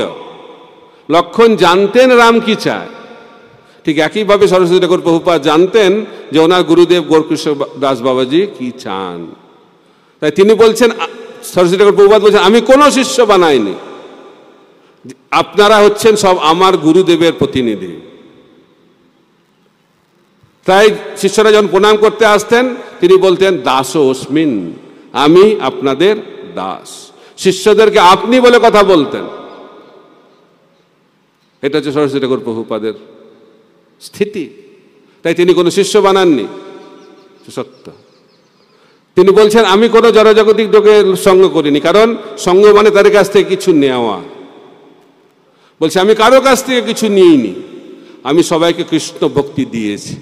লক্ষণ জানতেন রাম কি চায়, ঠিক একইভাবে সরস্বতী ঠাকুর প্রভুপাদ জানতেন যে ওনার গুরুদেব গৌরকিশোর দাস বাবাজি কি চান। তাই তিনি বলছেন, সরস্বতী ঠাকুর প্রভুপাদ বলছেন আমি কোনো শিষ্য বানাইনি, আপনারা হচ্ছেন সব আমার গুরুদেবের প্রতিনিধি। তাই শিষ্যরা যখন প্রণাম করতে আসতেন তিনি বলতেন দাস অস্মিন, আমি আপনাদের দাস। শিষ্যদেরকে আপনি বলে কথা বলতেন। এটা হচ্ছে সরস্বতী ঠাকুর প্রভুপাদের স্থিতি। তাই তিনি কোনো শিষ্য বানাননি, সত্য। তিনি বলছেন আমি কোনো জড়জাগতিক লোকের সঙ্গ করিনি, কারণ সঙ্গ মানে তাদের কাছ থেকে কিছু নেওয়া। বলছে আমি কারো কাছ থেকে কিছু নিইনি, আমি সবাইকে কৃষ্ণ ভক্তি দিয়েছি।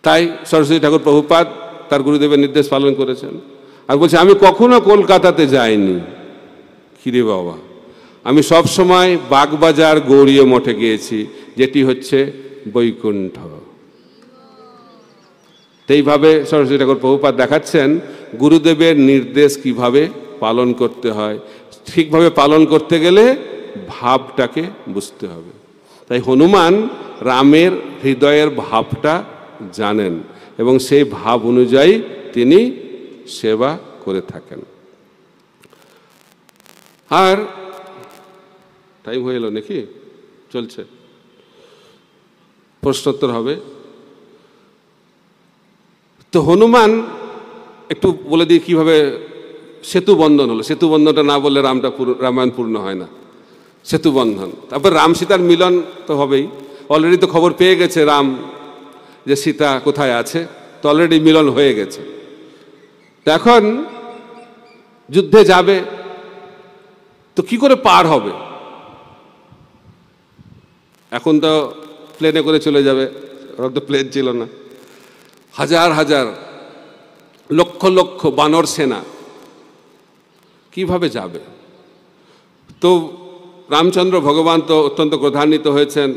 তাই সরস্বতী ঠাকুর প্রভুপাদ তার গুরুদেবের নির্দেশ পালন করেছেন। আর বলছে আমি কখনো কলকাতাতে যাইনি। কিরে বাবা, আমি সব সময় বাগবাজার গৌরীয় মঠে গিয়েছি, যেটি হচ্ছে বৈকুণ্ঠ। এইভাবে সরস্বতী ঠাকুর প্রভুপাদ দেখাচ্ছেন গুরুদেবের নির্দেশ কিভাবে পালন করতে হয়। ঠিকভাবে পালন করতে গেলে ভাবটাকে বুঝতে হবে। তাই হনুমান রামের হৃদয়ের ভাবটা জানেন এবং সেই ভাব অনুযায়ী তিনি সেবা করে থাকেন। আর টাইম হয়ে এলো নাকি? চলছে, প্রশ্নোত্তর হবে। তো হনুমান একটু বলে দিই কিভাবে সেতু বন্ধন হলো। সেতু বন্ধনটা না বললে রামায়ণ পূর্ণ হয় না। সেতু বন্ধন, তারপর রাম সীতার মিলন তো হবেই। অলরেডি তো খবর পেয়ে গেছে রাম যে সীতা কোথায় আছে, তো অলরেডি মিলন হয়ে গেছে। তো এখন যুদ্ধে যাবে, তো কি করে পার হবে? এখন তো প্লেনে করে চলে যাবে, ওরা তো প্লেন ছিল না। হাজার হাজার লক্ষ লক্ষ বানর সেনা কিভাবে যাবে? তো রামচন্দ্র ভগবান তো অত্যন্ত ক্রোধান্বিত হয়েছেন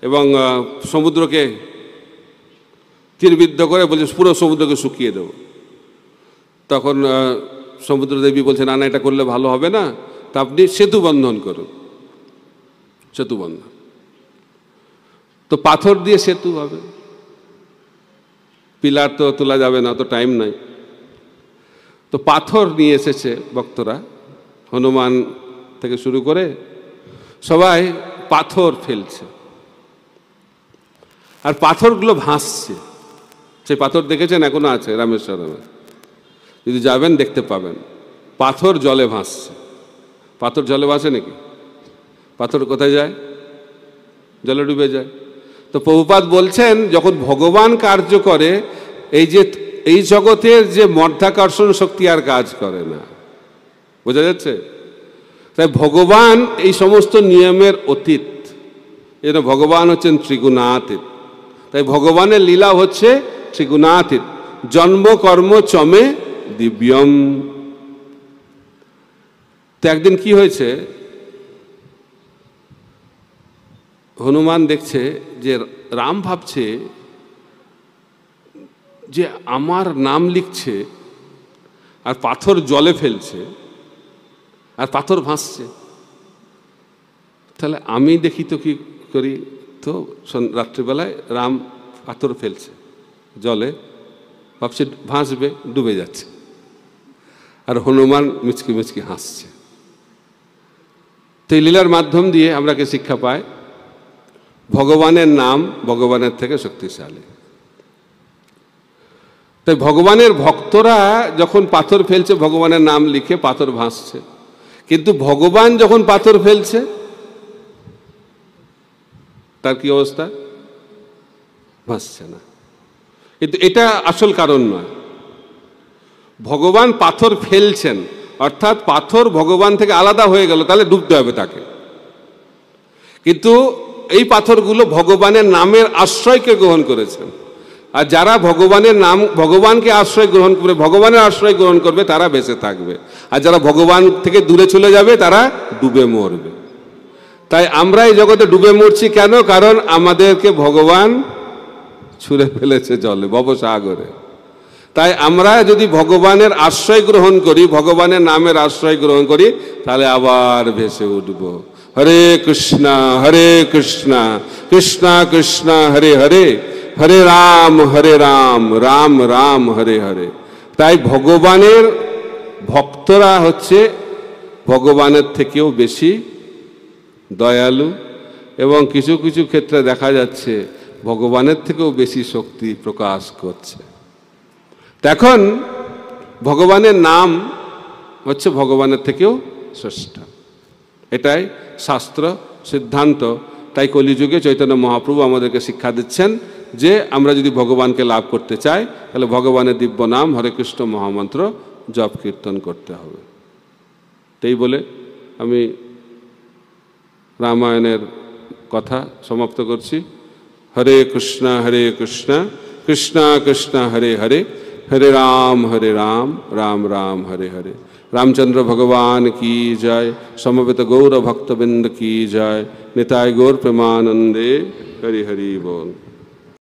এবং সমুদ্রকে তীরবিদ্ধ করে বলছে পুরো সমুদ্রকে শুকিয়ে দেব। তখন সমুদ্রদেবী বলছে না না, এটা করলে ভালো হবে না, তা আপনি সেতু বন্ধন করুন। সেতু বন্ধন, তো পাথর দিয়ে সেতু হবে, পিলার তো তোলা যাবে না, তো টাইম নাই। তো পাথর নিয়ে এসেছে ভক্তরা, হনুমান থেকে শুরু করে সবাই পাথর ফেলছে, আর পাথরগুলো ভাসছে। সেই পাথর দেখেছেন, এখনো আছে রামেশ্বরমে, যদি যাবেন দেখতে পাবেন। পাথর জলে ভাসছে। পাথর জলে ভাসে নাকি? পাথর কোথায় যায়? জলে ডুবে যায়। তো প্রভুপাদ বলছেন যখন ভগবান কার্য করে, এই জগতের যে মধ্যাকর্ষণ শক্তি আর কাজ করে না। বোঝা যাচ্ছে? তাই ভগবান এই সমস্ত নিয়মের অতীত, এর ভগবান হচ্ছেন ত্রিগুণাতীত। তাই ভগবানের লীলা হচ্ছে ত্রিগুণাতীত। জন্ম কর্ম চমে দিব্যম। তো একদিন কি হয়েছে, হনুমান দেখছে যে রাম ভাবছে যে আমার নাম লিখছে আর পাথর জলে ফেলছে আর পাথর ভাসছে, তাহলে আমি দেখি তো কি করি। তো রাত্রিবেলায় রাম পাথর ফেলছে জলে, ভাবছে ভাসবে, ডুবে যাচ্ছে, আর হনুমান মিচকি মিচকি হাসছে। তো এই লীলার মাধ্যম দিয়ে আমরা কি শিক্ষা পাই? ভগবানের নাম ভগবানের থেকে শক্তিশালী। তাই ভগবানের ভক্তরা যখন পাথর ফেলছে, ভগবানের নাম লিখে পাথর ভাসছে, কিন্তু ভগবান যখন পাথর ফেলছে তার কি অবস্থা? ভাসছে না। কিন্তু এটা আসল কারণ নয়। ভগবান পাথর ফেলছেন, অর্থাৎ পাথর ভগবান থেকে আলাদা হয়ে গেল, তাহলে ডুবতে হবে তাকে। কিন্তু এই পাথরগুলো ভগবানের নামের আশ্রয়কে গ্রহণ করেছেন, আর যারা ভগবানের নাম, ভগবানকে আশ্রয় গ্রহণ করবে, ভগবানের আশ্রয় গ্রহণ করবে, তারা বেঁচে থাকবে। আর যারা ভগবান থেকে দূরে চলে যাবে, তারা ডুবে মরবে। তাই আমরা এই জগতে ডুবে মরছি কেন? কারণ আমাদেরকে ভগবান ছুঁড়ে ফেলেছে জলে, ভবসাগরে। তাই আমরা যদি ভগবানের আশ্রয় গ্রহণ করি, ভগবানের নামের আশ্রয় গ্রহণ করি, তাহলে আবার ভেসে উঠব। হরে কৃষ্ণ কৃষ্ণ কৃষ্ণ হরে হরে, হরে রাম রাম রাম হরে হরে। তাই ভগবানের ভক্তরা হচ্ছে ভগবানের থেকেও বেশি দয়ালু, এবং কিছু কিছু ক্ষেত্রে দেখা যাচ্ছে ভগবানের থেকেও বেশি শক্তি প্রকাশ করছে। এখন ভগবানের নাম হচ্ছে ভগবানের থেকেও শ্রেষ্ঠ, এটাই শাস্ত্র সিদ্ধান্ত। তাই কলিযুগে চৈতন্য মহাপ্রভু আমাদেরকে শিক্ষা দিচ্ছেন যে আমরা যদি ভগবানকে লাভ করতে চাই, তাহলে ভগবানের দিব্য নাম হরে কৃষ্ণ মহামন্ত্র জপ কীর্তন করতে হবে। তাই বলে আমি রামায়ণের কথা সমাপ্ত করছি। হরে কৃষ্ণ কৃষ্ণ কৃষ্ণ হরে হরে, হরে রাম রাম রাম হরে হরে। रामचंद्र भगवान की जय। समवेत गौर भक्तबिंद की जय। निताय गौर प्रेमानंदे। हरि हरि बोल।